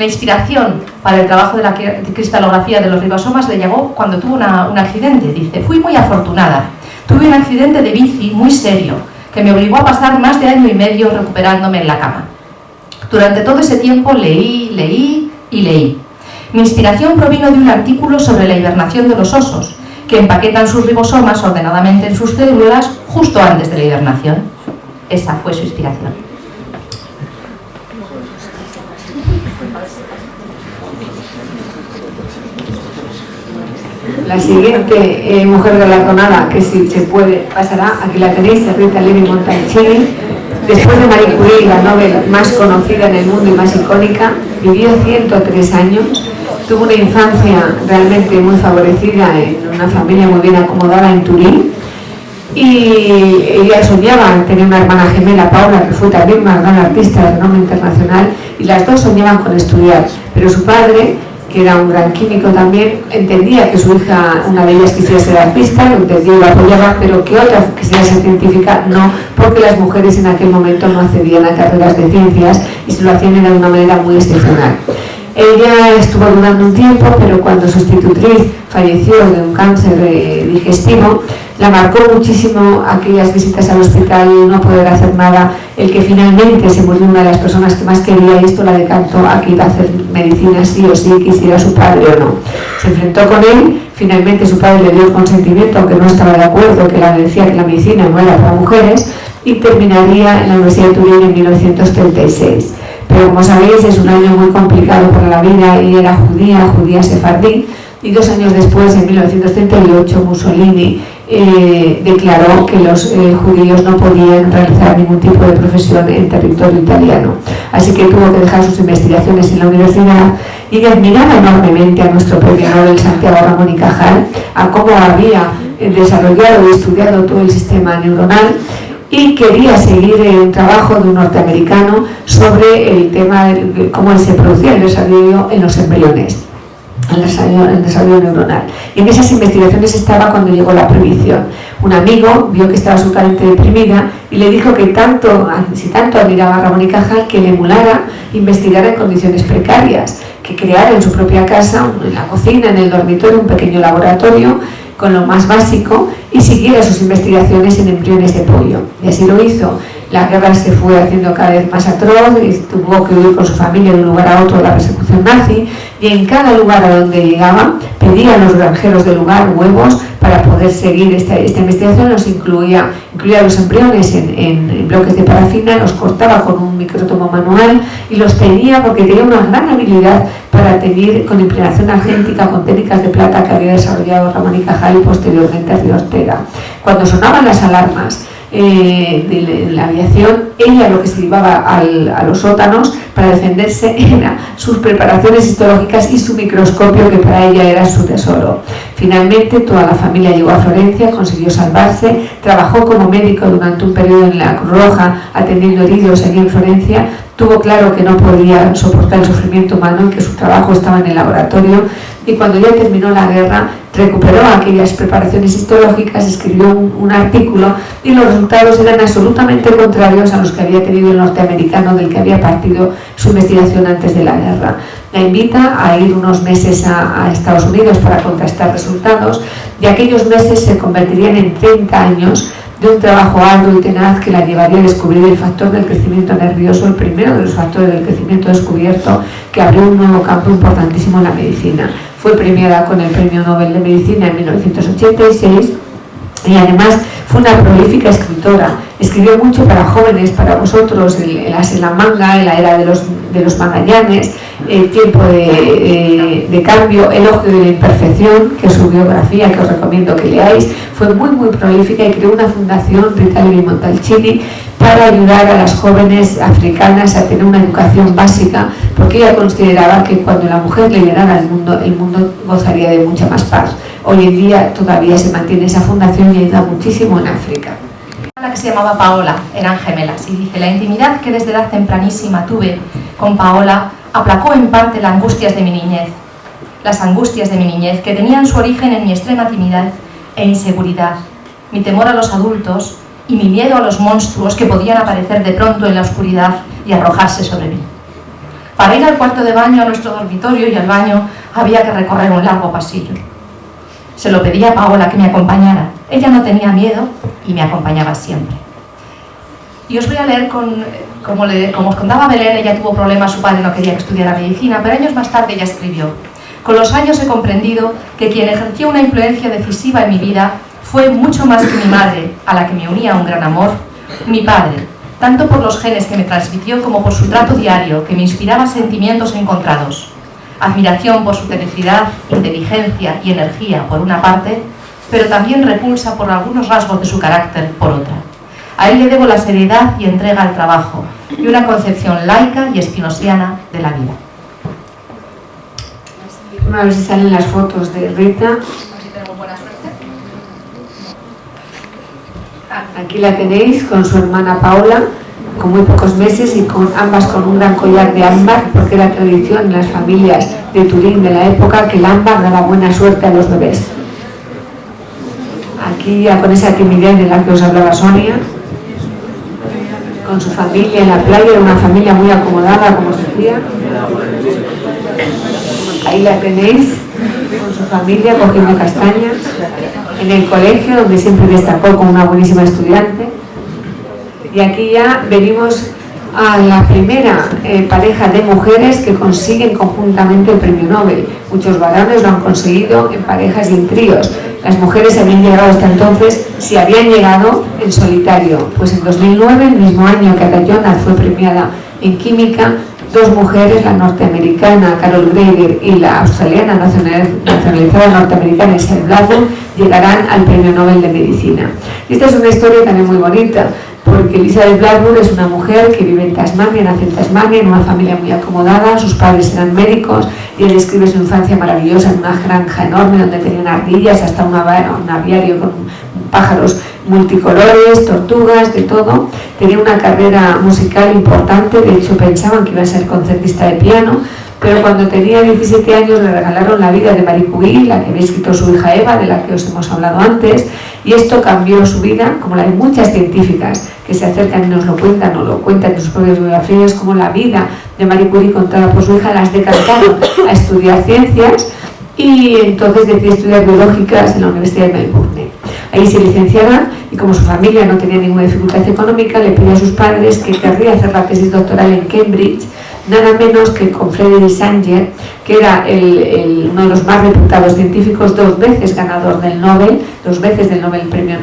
inspiración para el trabajo de la cristalografía de los ribosomas le llegó cuando tuvo un accidente. Dice: fui muy afortunada, tuve un accidente de bici muy serio, que me obligó a pasar más de 1 año y medio recuperándome en la cama. Durante todo ese tiempo leí. Mi inspiración provino de un artículo sobre la hibernación de los osos, que empaquetan sus ribosomas ordenadamente en sus células justo antes de la hibernación. Esa fue su inspiración.
La siguiente mujer galardonada, que si se puede pasará, aquí la tenéis, es Rita Levi Montalcini. Después de Marie Curie, la Nobel más conocida en el mundo y más icónica, vivió 103 años, tuvo una infancia realmente muy favorecida en una familia muy bien acomodada en Turín, y ella soñaba tener una hermana gemela, Paula, que fue también una gran artista de renombre internacional, y las dos soñaban con estudiar, pero su padre, que era un gran químico también, entendía que su hija, una de ellas, quisiera ser artista, lo entendía y lo apoyaba, pero que otra quisiera ser científica, no, porque las mujeres en aquel momento no accedían a carreras de ciencias y se lo hacían de una manera muy excepcional. Ella estuvo dudando un tiempo, pero cuando su institutriz falleció de un cáncer digestivo, la marcó muchísimo aquellas visitas al hospital, no poder hacer nada, el que finalmente se murió una de las personas que más quería, y esto la decantó a que iba a hacer medicina sí o sí, quisiera su padre o no. Se enfrentó con él, finalmente su padre le dio el consentimiento, aunque no estaba de acuerdo, que le decía que la medicina no era para mujeres, y terminaría en la Universidad de Turín en 1936. Pero como sabéis, es un año muy complicado para la vida, y era judía sefardí, y 2 años después, en 1938, Mussolini declaró que los judíos no podían realizar ningún tipo de profesión en territorio italiano. Así que tuvo que dejar sus investigaciones en la universidad, y admiraba enormemente a nuestro premio Nobel Santiago Ramón y Cajal, a cómo había desarrollado y estudiado todo el sistema neuronal, y quería seguir un trabajo de un norteamericano sobre el tema de cómo se producía el desarrollo en los embriones, el desarrollo neuronal. Y en esas investigaciones estaba cuando llegó la prohibición. Un amigo vio que estaba absolutamente deprimida y le dijo que si tanto admiraba a Ramón y Cajal, que le emulara investigar en condiciones precarias, que creara en su propia casa, en la cocina, en el dormitorio, un pequeño laboratorio con lo más básico, y siguiera sus investigaciones en embriones de pollo. Y así lo hizo. La guerra se fue haciendo cada vez más atroz, y tuvo que huir con su familia de un lugar a otro de la persecución nazi, y en cada lugar a donde llegaba pedía a los granjeros del lugar huevos para poder seguir esta investigación. Los incluía los embriones en bloques de parafina, los cortaba con un micrótomo manual y los tenía, porque tenía una gran habilidad para teñir con impregnación argéntica, con técnicas de plata que había desarrollado Ramón y Cajal y posteriormente Río Ortega. Cuando sonaban las alarmas de la aviación, ella lo que se llevaba a los sótanos para defenderse era sus preparaciones histológicas y su microscopio, que para ella era su tesoro. Finalmente toda la familia llegó a Florencia, consiguió salvarse, trabajó como médico durante un periodo en la Cruz Roja atendiendo heridos allí en Florencia. Tuvo claro que no podía soportar el sufrimiento humano y que su trabajo estaba en el laboratorio, y cuando ya terminó la guerra recuperó aquellas preparaciones histológicas, escribió un artículo, y los resultados eran absolutamente contrarios a los que había tenido el norteamericano del que había partido su investigación antes de la guerra. La invita a ir unos meses a Estados Unidos para contrastar resultados, y aquellos meses se convertirían en 30 años de un trabajo arduo y tenaz que la llevaría a descubrir el factor del crecimiento nervioso, el primero de los factores del crecimiento descubierto, que abrió un nuevo campo importantísimo en la medicina. Fue premiada con el Premio Nobel de Medicina en 1986, y además fue una prolífica escritora. Escribió mucho para jóvenes, para vosotros, el As en la manga, en la era de los Magallanes, el Tiempo de cambio, Elogio de la imperfección, que es su biografía, que os recomiendo que leáis. Fue muy prolífica, y creó una fundación, Rita Levi Montalcini, para ayudar a las jóvenes africanas a tener una educación básica, porque ella consideraba que cuando la mujer liderara el mundo gozaría de mucha más paz. Hoy en día todavía se mantiene esa fundación y ayuda muchísimo en África.
La que se llamaba Paola, eran gemelas, y dice: la intimidad que desde edad tempranísima tuve con Paola aplacó en parte las angustias de mi niñez. Las angustias de mi niñez, que tenían su origen en mi extrema timidez e inseguridad, mi temor a los adultos y mi miedo a los monstruos que podían aparecer de pronto en la oscuridad y arrojarse sobre mí. Para ir al cuarto de baño, a nuestro dormitorio y al baño, había que recorrer un largo pasillo. Se lo pedí a Paola que me acompañara. Ella no tenía miedo y me acompañaba siempre. Y os voy a leer, como os contaba Belén, ella tuvo problemas, su padre no quería que estudiara medicina, pero años más tarde ella escribió: con los años he comprendido que quien ejerció una influencia decisiva en mi vida fue mucho más que mi madre, a la que me unía un gran amor, mi padre, tanto por los genes que me transmitió como por su trato diario, que me inspiraba sentimientos encontrados. Admiración por su tenacidad, inteligencia y energía por una parte, pero también repulsa por algunos rasgos de su carácter por otra. A él le debo la seriedad y entrega al trabajo y una concepción laica y spinosiana de la vida.
A ver si salen las fotos de Rita.
Así tenemos buena suerte.
Aquí la tenéis con su hermana Paula, con muy pocos meses y con ambas con un gran collar de ámbar, porque era tradición en las familias de Turín de la época que el ámbar daba buena suerte a los bebés. Aquí ya con esa timidez de la que os hablaba Sonia, con su familia en la playa, era una familia muy acomodada, como os decía. Ahí la tenéis con su familia cogiendo castañas, en el colegio donde siempre destacó como una buenísima estudiante. Y aquí ya venimos a la primera pareja de mujeres que consiguen conjuntamente el premio Nobel. Muchos varones lo han conseguido en parejas y en tríos. Las mujeres habían llegado hasta entonces, si habían llegado en solitario. Pues en 2009, el mismo año que Ada Jonas fue premiada en química, dos mujeres, la norteamericana Carol Greider y la australiana nacionalizada norteamericana Isabel Blackburn, llegarán al premio Nobel de Medicina. Y esta es una historia también muy bonita, porque Elizabeth Blackburn es una mujer que vive en Tasmania, nace en Tasmania, en una familia muy acomodada, sus padres eran médicos, y él describe su infancia maravillosa en una granja enorme donde tenían ardillas, hasta un aviario con pájaros multicolores, tortugas, de todo. Tenía una carrera musical importante, de hecho pensaban que iba a ser concertista de piano, pero cuando tenía 17 años le regalaron la vida de Marie Curie, la que había escrito su hija Eva, de la que os hemos hablado antes, y esto cambió su vida, como la de muchas científicas que se acercan y nos lo cuentan, o lo cuentan en sus propias biografías, como la vida de Marie Curie contada por su hija las decantaron a estudiar ciencias, y entonces decidió estudiar biológicas en la Universidad de Melbourne. Ahí se licenciará y como su familia no tenía ninguna dificultad económica, le pidió a sus padres que querría hacer la tesis doctoral en Cambridge, nada menos que con Frederick Sanger, que era uno de los más reputados científicos, 2 veces ganador del Nobel, 2 veces del Nobel, el premio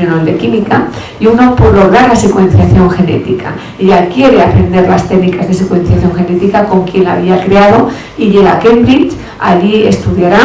Nobel de Química, y uno por lograr la secuenciación genética. Ella quiere aprender las técnicas de secuenciación genética con quien la había creado y llega a Cambridge, allí estudiará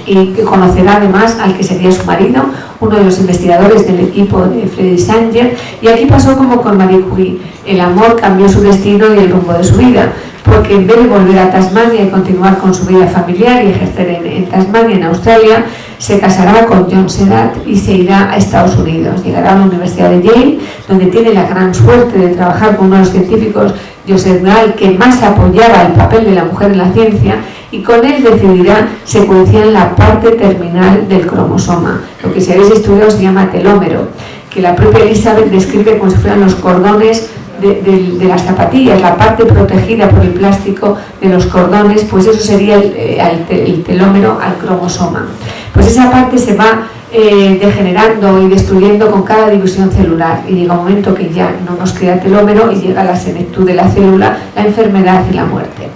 y que conocerá además al que sería su marido, uno de los investigadores del equipo de Frederick Sanger, y aquí pasó como con Marie Curie, el amor cambió su destino y el rumbo de su vida, porque en vez de volver a Tasmania y continuar con su vida familiar y ejercer en Tasmania, en Australia, se casará con John Sedat y se irá a Estados Unidos. Llegará a la Universidad de Yale, donde tiene la gran suerte de trabajar con uno de los científicos, Joseph Gall, que más apoyaba el papel de la mujer en la ciencia, y con él decidirá secuenciar la parte terminal del cromosoma, lo que si habéis estudiado se llama telómero, que la propia Elizabeth describe como si fueran los cordones de las zapatillas, la parte protegida por el plástico de los cordones, pues eso sería el telómero al cromosoma. Pues esa parte se va degenerando y destruyendo con cada división celular, y llega un momento que ya no nos queda telómero y llega la senectud de la célula, la enfermedad y la muerte.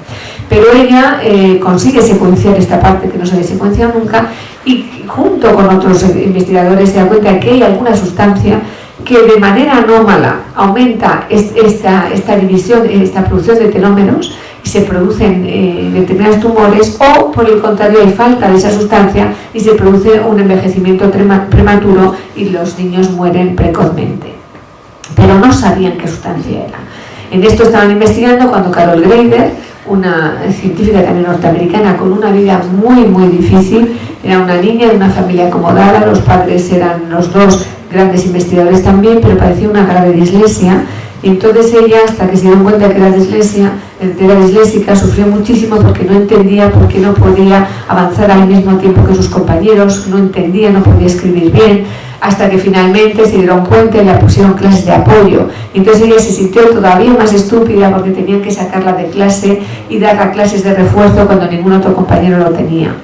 Pero ella consigue secuenciar esta parte que no se había secuenciado nunca, y junto con otros investigadores se da cuenta que hay alguna sustancia que de manera anómala aumenta esta división, esta producción de telómeros, y se producen determinados tumores, o por el contrario hay falta de esa sustancia y se produce un envejecimiento prematuro y los niños mueren precozmente. Pero no sabían qué sustancia era. En esto estaban investigando cuando Carol Greider, una científica también norteamericana con una vida muy muy difícil, era una niña de una familia acomodada, los padres eran los dos grandes investigadores también, pero padecía una grave dislexia, y entonces ella, hasta que se dio cuenta que era disléxica, sufrió muchísimo porque no entendía por qué no podía avanzar al mismo tiempo que sus compañeros, no entendía, no podía escribir bien, hasta que finalmente se dieron cuenta y le pusieron clases de apoyo. Y entonces ella se sintió todavía más estúpida porque tenían que sacarla de clase y darle clases de refuerzo cuando ningún otro compañero lo tenía.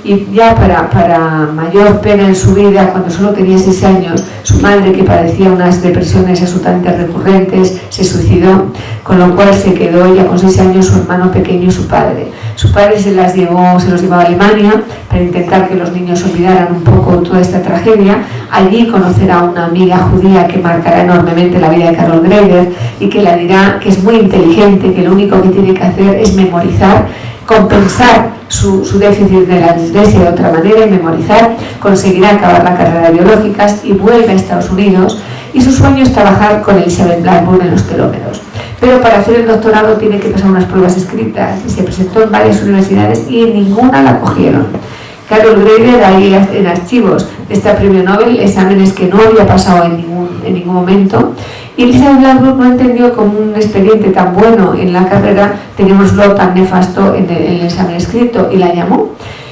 Y ya para mayor pena en su vida, cuando solo tenía 6 años, su madre, que padecía unas depresiones absolutamente recurrentes, se suicidó, con lo cual se quedó ella con 6 años, su hermano pequeño y su padre. Su padre se los llevó a Alemania para intentar que los niños olvidaran un poco toda esta tragedia. Allí conocerá a una amiga judía que marcará enormemente la vida de Carol Greider y que le dirá que es muy inteligente, que lo único que tiene que hacer es memorizar, compensar su déficit de la dislexia de otra manera y memorizar, conseguirá acabar la carrera de biológicas y vuelve a Estados Unidos y su sueño es trabajar con Elizabeth Blackburn en los telómeros. Pero para hacer el doctorado tiene que pasar unas pruebas escritas y se presentó en varias universidades y en ninguna la cogieron. Carol Greider, ahí en archivos de este premio Nobel, exámenes que no había pasado en ningún momento, y Elizabeth Blackburn no entendió como un expediente tan bueno en la carrera teníamoslo tan nefasto en el examen escrito, y la llamó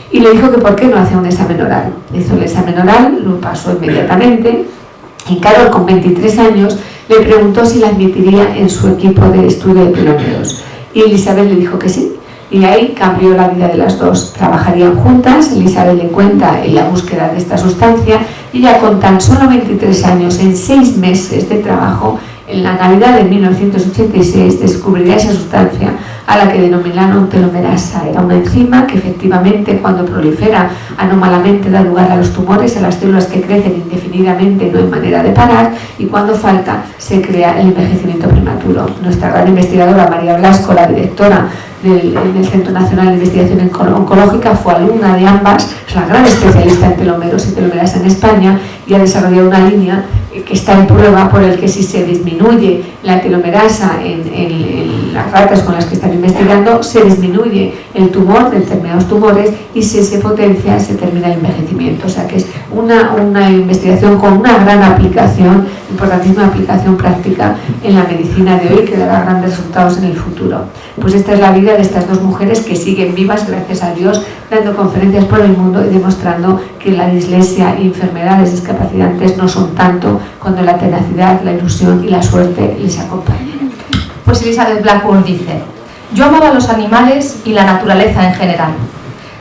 y le dijo que por qué no hacía un examen oral. Hizo el examen oral, lo pasó inmediatamente, y Carol, con 23 años, le preguntó si la admitiría en su equipo de estudio de telómeros, y Elizabeth le dijo que sí. Y ahí cambió la vida de las dos. Trabajarían juntas, Elizabeth le cuenta en la búsqueda de esta sustancia, y ya con tan solo 23 años, en 6 meses de trabajo, en la Navidad de 1986 descubriría esa sustancia a la que denominaron telomerasa. Era una enzima que efectivamente, cuando prolifera anómalamente, da lugar a los tumores, a las células que crecen indefinidamente, no hay manera de parar, y cuando falta se crea el envejecimiento prematuro. Nuestra gran investigadora María Blasco, la directora del Centro Nacional de Investigación Oncológica, fue alumna de ambas, es la gran especialista en telómeros y telomerasa en España, y ha desarrollado una línea que está en prueba por el que si se disminuye la telomerasa en las ratas con las que están investigando, se disminuye el tumor de determinados tumores, y si se potencia se termina el envejecimiento. O sea que es una investigación con una gran aplicación, importantísima aplicación práctica en la medicina de hoy, que dará grandes resultados en el futuro. Pues esta es la vida de estas dos mujeres que siguen vivas, gracias a Dios, dando conferencias por el mundo y demostrando que la dislexia y enfermedades discapacitantes no son tanto cuando la tenacidad, la ilusión y la suerte les acompañan.
Pues Elizabeth Blackburn dice: yo amaba los animales y la naturaleza en general.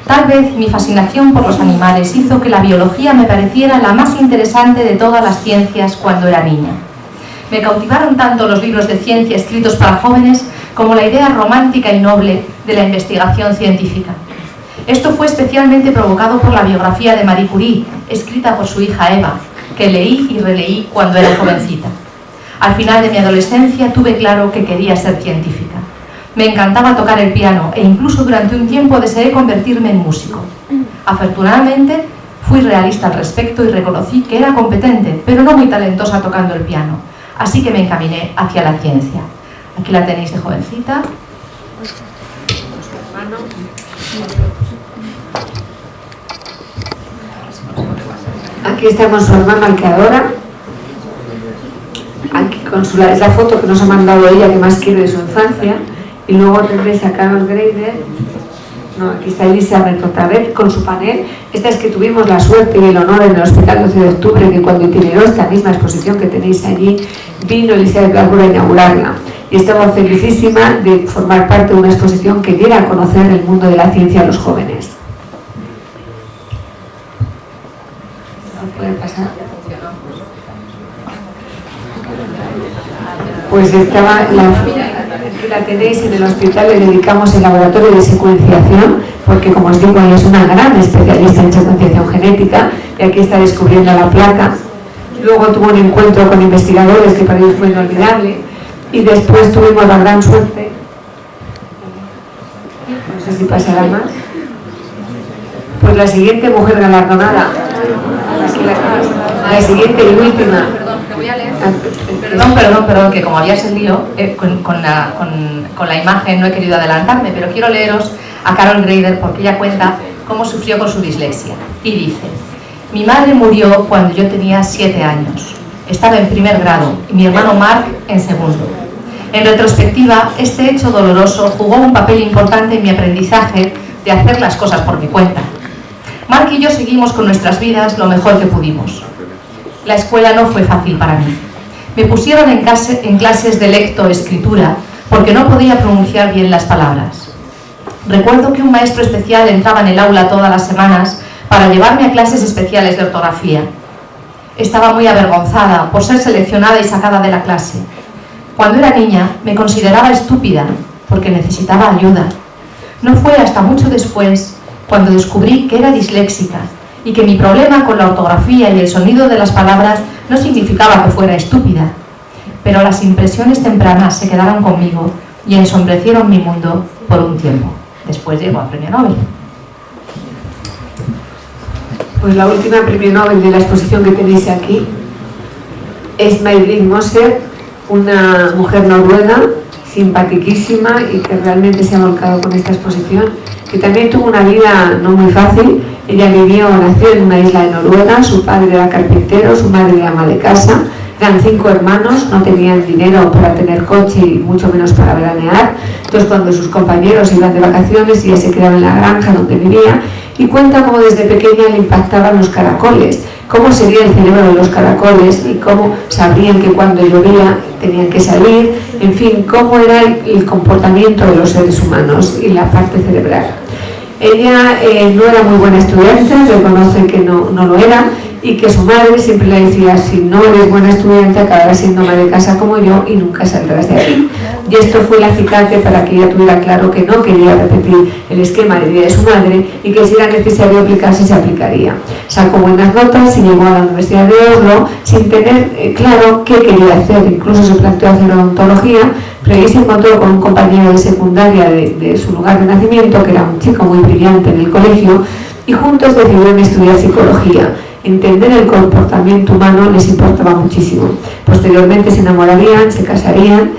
Tal vez mi fascinación por los animales hizo que la biología me pareciera la más interesante de todas las ciencias cuando era niña. Me cautivaron tanto los libros de ciencia escritos para jóvenes como la idea romántica y noble de la investigación científica. Esto fue especialmente provocado por la biografía de Marie Curie, escrita por su hija Eva, que leí y releí cuando era jovencita. Al final de mi adolescencia tuve claro que quería ser científica. Me encantaba tocar el piano e incluso durante un tiempo deseé convertirme en músico. Afortunadamente, fui realista al respecto y reconocí que era competente, pero no muy talentosa tocando el piano. Así que me encaminé hacia la ciencia. Aquí la tenéis de jovencita.
Aquí está con su hermana Alqueadora. Aquí es la foto que nos ha mandado ella, que más quiere de su infancia. Y luego tendréis a Carol Greider. No, aquí está Elizabeth otra vez con su panel. Esta es que tuvimos la suerte y el honor en el Hospital 12 de Octubre, que cuando itineró esta misma exposición que tenéis allí, vino Elizabeth Blackburn a inaugurarla. Y estamos felicísima de formar parte de una exposición que diera a conocer el mundo de la ciencia a los jóvenes. ¿Puede pasar? Pues estaba la tenéis en el hospital, le dedicamos el laboratorio de secuenciación, porque como os digo, ella es una gran especialista en secuenciación genética, y aquí está descubriendo la placa. Luego tuvo un encuentro con investigadores que para ellos fue inolvidable, y después tuvimos la gran suerte, no sé si pasará más, pues la siguiente mujer galardonada, la siguiente y última.
Perdón, que como había salido con la imagen no he querido adelantarme, pero quiero leeros a Carol Greider porque ella cuenta cómo sufrió con su dislexia. Y dice: mi madre murió cuando yo tenía 7 años. Estaba en primer grado y mi hermano Mark en segundo. En retrospectiva, este hecho doloroso jugó un papel importante en mi aprendizaje de hacer las cosas por mi cuenta. Mark y yo seguimos con nuestras vidas lo mejor que pudimos. La escuela no fue fácil para mí. Me pusieron en clases de lectoescritura porque no podía pronunciar bien las palabras. Recuerdo que un maestro especial entraba en el aula todas las semanas para llevarme a clases especiales de ortografía. Estaba muy avergonzada por ser seleccionada y sacada de la clase. Cuando era niña me consideraba estúpida porque necesitaba ayuda. No fue hasta mucho después cuando descubrí que era disléxica y que mi problema con la ortografía y el sonido de las palabras no significaba que fuera estúpida, pero las impresiones tempranas se quedaron conmigo y ensombrecieron mi mundo por un tiempo. Después llegó al Premio Nobel.
Pues la última Premio Nobel de la exposición que tenéis aquí es May-Britt Moser, una mujer noruega, simpaticísima y que realmente se ha volcado con esta exposición, que también tuvo una vida no muy fácil. Ella nació en una isla de Noruega, su padre era carpintero, su madre era ama de casa, eran 5 hermanos, no tenían dinero para tener coche y mucho menos para veranear. Entonces, cuando sus compañeros iban de vacaciones, ella se quedaba en la granja donde vivía, y cuenta cómo desde pequeña le impactaban los caracoles, cómo sería el cerebro de los caracoles y cómo sabrían que cuando llovía tenían que salir, en fin, cómo era el comportamiento de los seres humanos y la parte cerebral. Ella no era muy buena estudiante, reconoce que no lo era, y que su madre siempre le decía: si no eres buena estudiante acabarás siendo ama de casa como yo y nunca saldrás de aquí. Y esto fue el acicate para que ella tuviera claro que no quería repetir el esquema de vida de su madre y que si era necesario aplicarse, se aplicaría. Sacó buenas notas y llegó a la Universidad de Oslo sin tener claro qué quería hacer. Incluso se planteó hacer odontología, pero ahí se encontró con un compañero de secundaria de su lugar de nacimiento, que era un chico muy brillante en el colegio, y juntos decidieron estudiar psicología. Entender el comportamiento humano les importaba muchísimo. Posteriormente se enamorarían, se casarían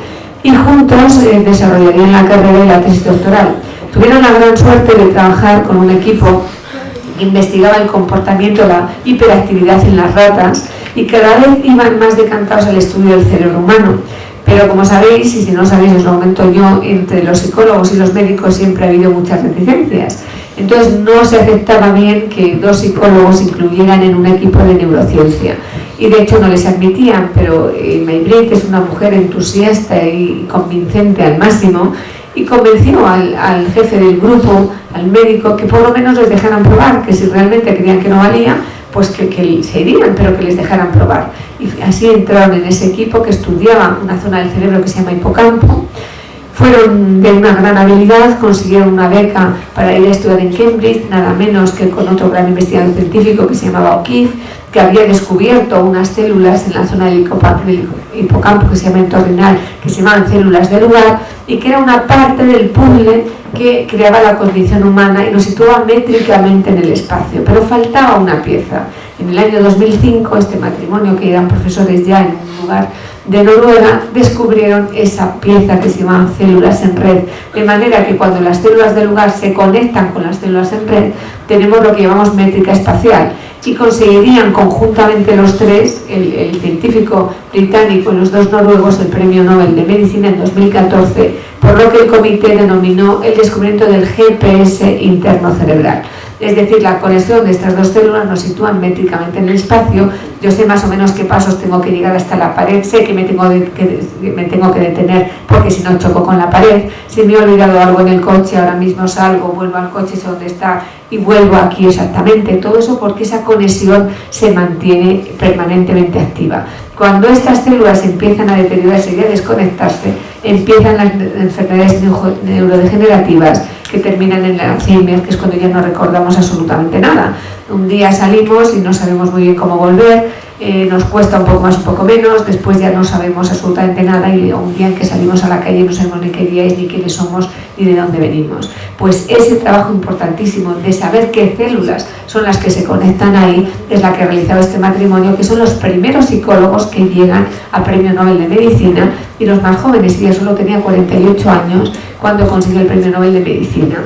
y juntos desarrollarían la carrera y la tesis doctoral. Tuvieron la gran suerte de trabajar con un equipo que investigaba el comportamiento, la hiperactividad en las ratas, y cada vez iban más decantados al estudio del cerebro humano. Pero como sabéis, y si no sabéis os lo comento yo, entre los psicólogos y los médicos siempre ha habido muchas reticencias. Entonces no se aceptaba bien que 2 psicólogos incluyeran en un equipo de neurociencia. Y de hecho no les admitían, pero May-Britt es una mujer entusiasta y convincente al máximo, y convenció al jefe del grupo, al médico, que por lo menos les dejaran probar, que si realmente creían que no valía, pues que se irían, pero que les dejaran probar. Y así entraron en ese equipo que estudiaba una zona del cerebro que se llama hipocampo. Fueron de una gran habilidad, consiguieron una beca para ir a estudiar en Cambridge, nada menos que con otro gran investigador científico que se llamaba O'Keefe, que había descubierto unas células en la zona del hipocampo que se llama entorrinal, que se llamaban células de lugar, y que era una parte del puzzle que creaba la condición humana y nos situaba métricamente en el espacio, pero faltaba una pieza. En el año 2005, este matrimonio, que eran profesores ya en un lugar de Noruega, descubrieron esa pieza que se llaman células en red, de manera que cuando las células del lugar se conectan con las células en red, tenemos lo que llamamos métrica espacial, y conseguirían conjuntamente los 3, el científico británico y los 2 noruegos, el premio Nobel de Medicina en 2014, por lo que el comité denominó el descubrimiento del GPS interno cerebral. Es decir, la conexión de estas 2 células nos sitúan métricamente en el espacio. Yo sé más o menos qué pasos tengo que llegar hasta la pared, sé que me tengo que detener porque si no choco con la pared. Si me he olvidado algo en el coche, ahora mismo salgo, vuelvo al coche, sé dónde está y vuelvo aquí exactamente. Todo eso porque esa conexión se mantiene permanentemente activa. Cuando estas células empiezan a deteriorarse y a desconectarse, empiezan las enfermedades neurodegenerativas que terminan en el Alzheimer, que es cuando ya no recordamos absolutamente nada. Un día salimos y no sabemos muy bien cómo volver, nos cuesta un poco más, un poco menos, después ya no sabemos absolutamente nada, y un día en que salimos a la calle no sabemos ni qué día es, ni quiénes somos, ni de dónde venimos. Pues ese trabajo importantísimo de saber qué células son las que se conectan ahí es la que ha realizado este matrimonio, que son los primeros psicólogos que llegan a Premio Nobel de Medicina, y los más jóvenes. Ella solo tenía 48 años cuando consiguió el Premio Nobel de Medicina.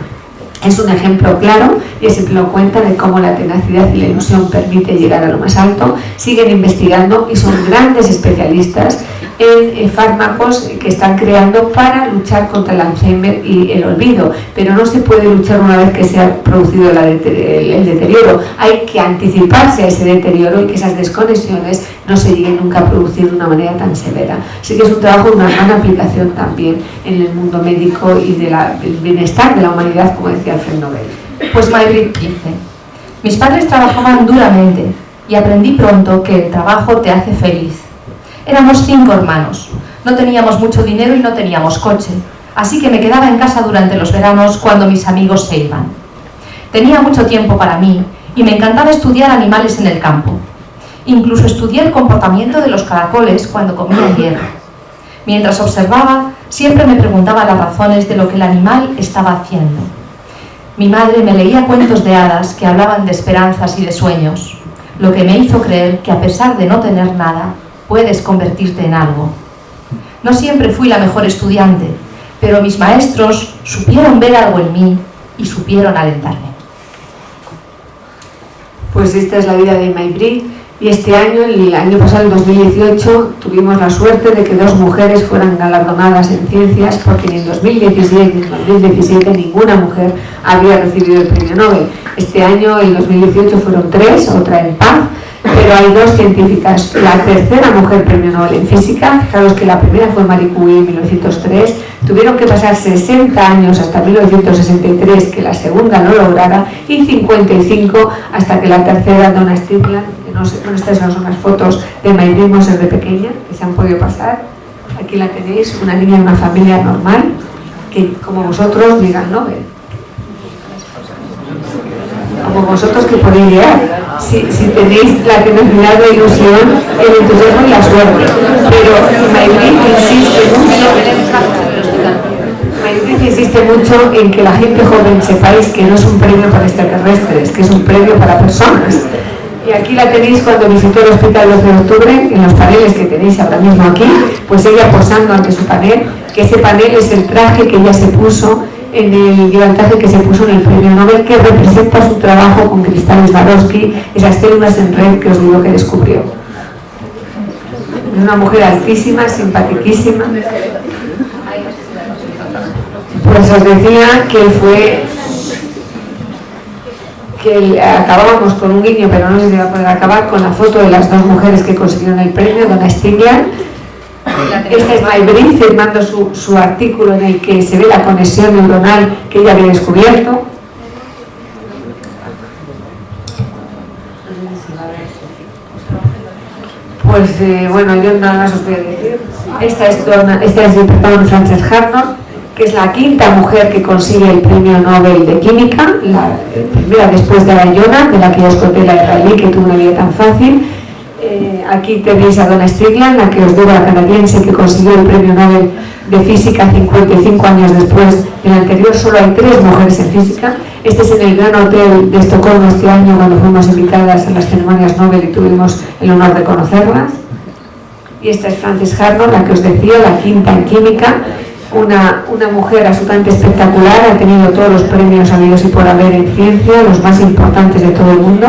Es un ejemplo claro, y siempre lo cuenta, de cómo la tenacidad y la ilusión permite llegar a lo más alto. Siguen investigando y son grandes especialistas en fármacos que están creando para luchar contra el Alzheimer y el olvido, pero no se puede luchar una vez que se ha producido el deterioro. Hay que anticiparse a ese deterioro y que esas desconexiones no se lleguen nunca a producir de una manera tan severa. Así que es un trabajo de una gran aplicación también en el mundo médico y del bienestar de la humanidad, como decía Alfred Nobel.
Pues May-Britt dice: mis padres trabajaban duramente y aprendí pronto que el trabajo te hace feliz. Éramos 5 hermanos, no teníamos mucho dinero y no teníamos coche, así que me quedaba en casa durante los veranos cuando mis amigos se iban. Tenía mucho tiempo para mí y me encantaba estudiar animales en el campo. Incluso estudié el comportamiento de los caracoles cuando comían hierro. Mientras observaba, siempre me preguntaba las razones de lo que el animal estaba haciendo. Mi madre me leía cuentos de hadas que hablaban de esperanzas y de sueños, lo que me hizo creer que a pesar de no tener nada, puedes convertirte en algo. No siempre fui la mejor estudiante, pero mis maestros supieron ver algo en mí y supieron alentarme.
Pues esta es la vida de Maybrit, y este año, el año pasado, el 2018, tuvimos la suerte de que 2 mujeres fueran galardonadas en ciencias, porque ni en 2016 ni en 2017 ninguna mujer había recibido el premio Nobel. Este año, el 2018, fueron 3, otra en paz, pero hay 2 científicas. La tercera mujer premio Nobel en física, fijaros que la primera fue Marie Curie en 1903, tuvieron que pasar 60 años hasta 1963 que la segunda lo lograra, y 55 hasta que la tercera, Donna Strickland, que no sé, bueno, estas son las fotos de Maybrit Moser de pequeña, que se han podido pasar. Aquí la tenéis, una niña de una familia normal, que como vosotros llega al Nobel. Como vosotros que podéis llegar, si tenéis la tenacidad, la ilusión, el entusiasmo y la suerte. Pero Maybrit insiste mucho en que la gente joven sepáis que no es un premio para extraterrestres, que es un premio para personas. Y aquí la tenéis cuando visitó el hospital 12 de octubre, en los paneles que tenéis ahora mismo aquí, pues ella posando ante su panel, que ese panel es el traje que ella se puso en el traje que se puso en el premio Nobel, que representa su trabajo con cristales Swarovski, esas células en red que os digo que descubrió. Es una mujer altísima, simpaticísima. Pues os decía que acabábamos con un guiño, pero no se iba a poder acabar, con la foto de las 2 mujeres que consiguieron el premio, Donna Strickland. Esta es Maybrit firmando su artículo en el que se ve la conexión neuronal que ella había descubierto. Pues bueno, yo nada más os voy a decir. Esta es Frances Hartnott, que es la 5ª mujer que consigue el premio Nobel de Química, la primera después de Bayona, de la que ya os conté, la israelí, que tuvo una vida tan fácil. Aquí tenéis a Donna Strickland, la que os digo, la canadiense, que consiguió el premio Nobel de Física 55 años después del anterior. Solo hay 3 mujeres en física. Este es en el Gran Hotel de Estocolmo este año, cuando fuimos invitadas a las ceremonias Nobel y tuvimos el honor de conocerlas. Y esta es Frances Hartnott, la que os decía, la 5ª en química, una mujer absolutamente espectacular, ha tenido todos los premios habidos y por haber en ciencia, los más importantes de todo el mundo.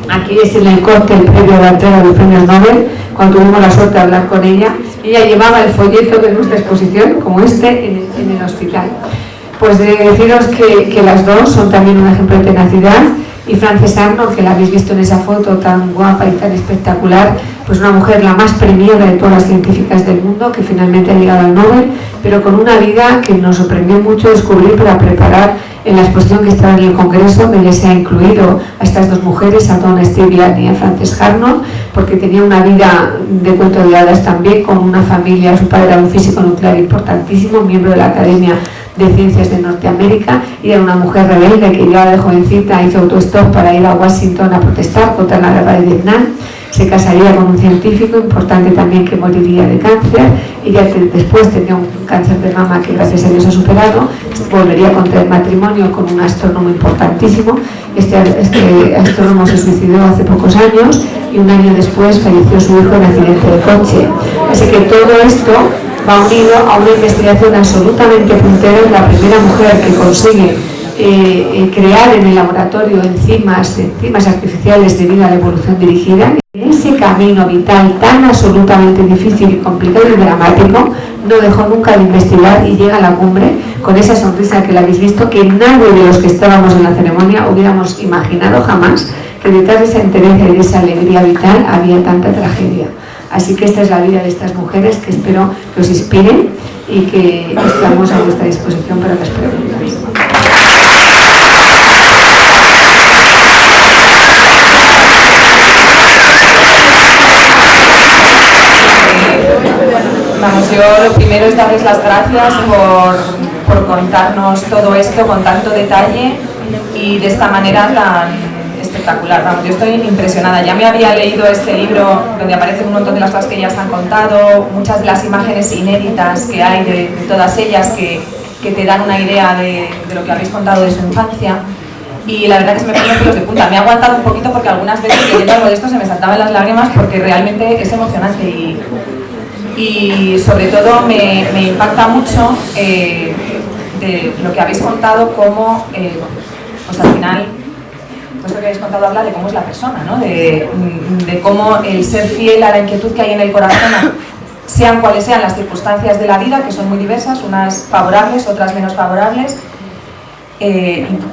Aquí es en el cóctel previo a la entrega de los premios Nobel, cuando tuvimos la suerte de hablar con ella. Ella llevaba el folleto de nuestra exposición, como este, en el hospital. Pues de deciros que las 2 son también un ejemplo de tenacidad, y Frances Hartnott, que la habéis visto en esa foto tan guapa y tan espectacular, pues una mujer la más premiada de todas las científicas del mundo, que finalmente ha llegado al Nobel, pero con una vida que nos sorprendió mucho descubrir para preparar en la exposición que estaba en el Congreso, donde se ha incluido a estas 2 mujeres, a Donna Strickland y a Frances Hartnott, porque tenía una vida de cuento de hadas también, con una familia. Su padre era un físico nuclear importantísimo, miembro de la Academia de Ciencias de Norteamérica, y era una mujer rebelde que ya de jovencita hizo autostop para ir a Washington a protestar contra la guerra de Vietnam. Se casaría con un científico importante también, que moriría de cáncer, y ya después tenía un cáncer de mama que gracias a Dios ha superado. Volvería a contraer matrimonio con un astrónomo importantísimo. Este astrónomo se suicidó hace pocos años, y un año después falleció su hijo en accidente de coche. Así que todo esto va unido a una investigación absolutamente puntera. Es la primera mujer que consigue crear en el laboratorio enzimas artificiales debido a la evolución dirigida. En ese camino vital tan absolutamente difícil y complicado y dramático, no dejó nunca de investigar, y llega a la cumbre con esa sonrisa que la habéis visto, que nadie de los que estábamos en la ceremonia hubiéramos imaginado jamás que detrás de esa entereza y de esa alegría vital había tanta tragedia. Así que esta es la vida de estas mujeres, que espero que os inspiren, y que estamos a vuestra disposición para las preguntas.
Vamos, yo lo primero es darles las gracias por contarnos todo esto con tanto detalle y de esta manera tan espectacular. Vamos, yo estoy impresionada. Ya me había leído este libro donde aparecen un montón de las cosas que ellas han contado, muchas de las imágenes inéditas que hay de todas ellas que te dan una idea de lo que habéis contado de su infancia. y la verdad que se me ponen los pelos de punta. Me he aguantado un poquito porque algunas veces leyendo algo de esto se me saltaban las lágrimas porque realmente es emocionante y sobre todo me impacta mucho de lo que habéis contado, cómo pues al final pues lo que habéis contado habla de cómo es la persona, ¿no? de cómo el ser fiel a la inquietud que hay en el corazón, sean cuales sean las circunstancias de la vida, que son muy diversas, unas favorables, otras menos favorables.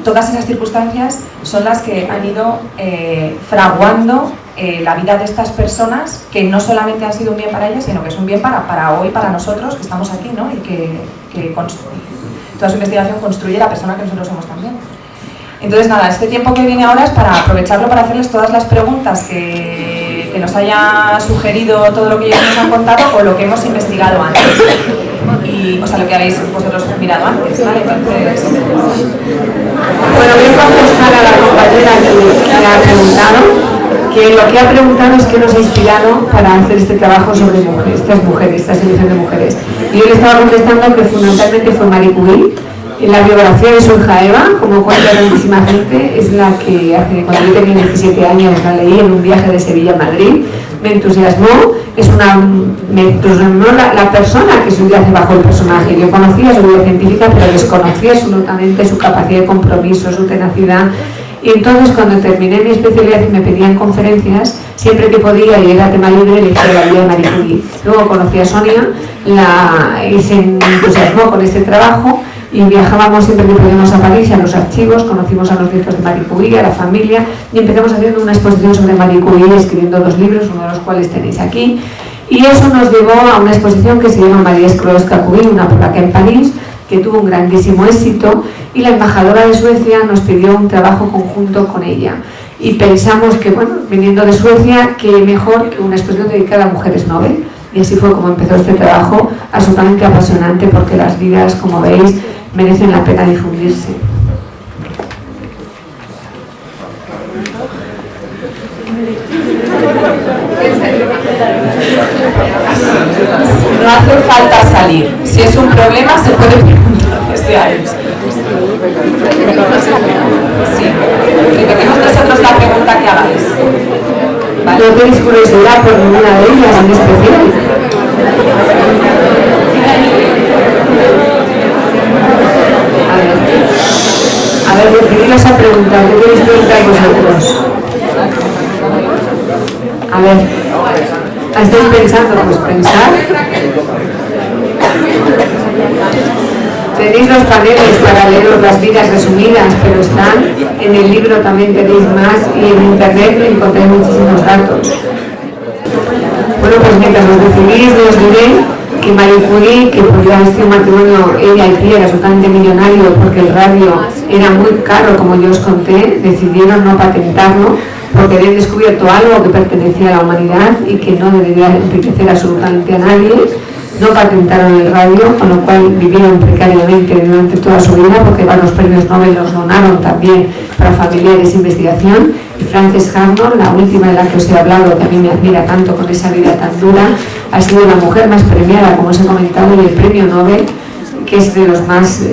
Todas esas circunstancias son las que han ido fraguando la vida de estas personas, que no solamente han sido un bien para ellas, sino que es un bien para hoy, para nosotros que estamos aquí, ¿no? Y que toda su investigación construye la persona que nosotros somos también. Entonces nada, este tiempo que viene ahora es para aprovecharlo para hacerles todas las preguntas que nos haya sugerido todo lo que ellos nos han contado o lo que hemos investigado antes. Y, o sea, lo que habéis vosotros mirado antes, ¿vale? Entonces...
Bueno, voy a contestar a la compañera que le ha preguntado, que lo que ha preguntado es qué nos ha inspirado para hacer este trabajo sobre mujeres, esta selección de mujeres. Y yo le estaba contestando que fundamentalmente fue Marie Curie. La biografía de su hija Eva, como cuenta tantísima gente, es la que hace, cuando yo tenía 17 años la leí en un viaje de Sevilla a Madrid, me entusiasmó, me entusiasmó la persona que subyace bajo el personaje. Yo conocía su vida científica, pero desconocía absolutamente su capacidad de compromiso, su tenacidad. Y entonces cuando terminé mi especialidad y me pedían conferencias, siempre que podía y era tema libre, le decía la vida de Marie Curie. Luego conocí a Sonia y se entusiasmó con este trabajo. Y viajábamos siempre que podíamos a París, a los archivos, conocimos a los nietos de Marie Curie, a la familia, y empezamos haciendo una exposición sobre Marie Curie, escribiendo 2 libros, uno de los cuales tenéis aquí. Y eso nos llevó a una exposición que se llama Marie Skłodowska-Curie, una polaca en París, que tuvo un grandísimo éxito, y la embajadora de Suecia nos pidió un trabajo conjunto con ella. Y pensamos que, bueno, viniendo de Suecia, que mejor que una exposición dedicada a mujeres Nobel. Y así fue como empezó este trabajo, absolutamente apasionante, porque las vidas, como veis, merecen la pena difundirse.
No hace falta salir. Si es un problema, se puede preguntar desde ahí. Sí. Repetemos nosotros la pregunta que hagáis. ¿Vale?
No tenéis curiosidad por ninguna de ellas en especial. A ver, decidíos a preguntar, ¿qué queréis preguntar vosotros? A ver, ¿estáis pensando? Pues pensar. Tenéis los paneles para leeros las vidas resumidas, pero están en el libro, también tenéis más, y en internet encontráis muchísimos datos. Bueno, pues mientras os decidís, os diré que Marie Curie, que por un matrimonio ella y Pierre, absolutamente millonario, porque el radio era muy caro, como yo os conté, decidieron no patentarlo, porque habían descubierto algo que pertenecía a la humanidad y que no debería enriquecer absolutamente a nadie. No patentaron el radio, con lo cual vivieron precariamente durante toda su vida, porque los premios Nobel los donaron también para familiares e investigación. Y Frances Arnold, la última de la que os he hablado, que a mí me admira tanto con esa vida tan dura, ha sido la mujer más premiada, como os he comentado, y el premio Nobel, que es de los más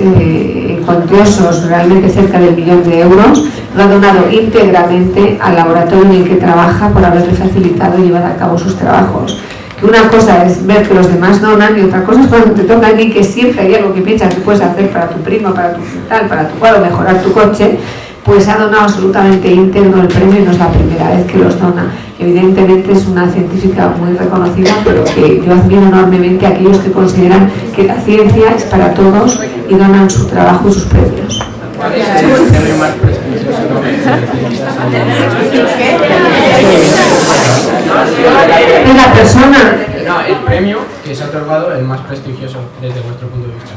cuantiosos, realmente cerca del 1.000.000 de euros, lo ha donado íntegramente al laboratorio en el que trabaja por haberle facilitado llevar a cabo sus trabajos. Que una cosa es ver que los demás donan y otra cosa es cuando te toca a ti, que siempre hay algo que piensas que puedes hacer para tu primo, para tu tal, para tu cuadro, mejorar tu coche, pues ha donado absolutamente íntegro el premio y no es la primera vez que los dona. Evidentemente es una científica muy reconocida, pero que yo admiro enormemente a aquellos que consideran que la ciencia es para todos y donan su trabajo y sus premios.
¿Cuál es el premio más prestigioso?
Es la persona.
No, el premio que se ha otorgado el más prestigioso desde vuestro punto de vista.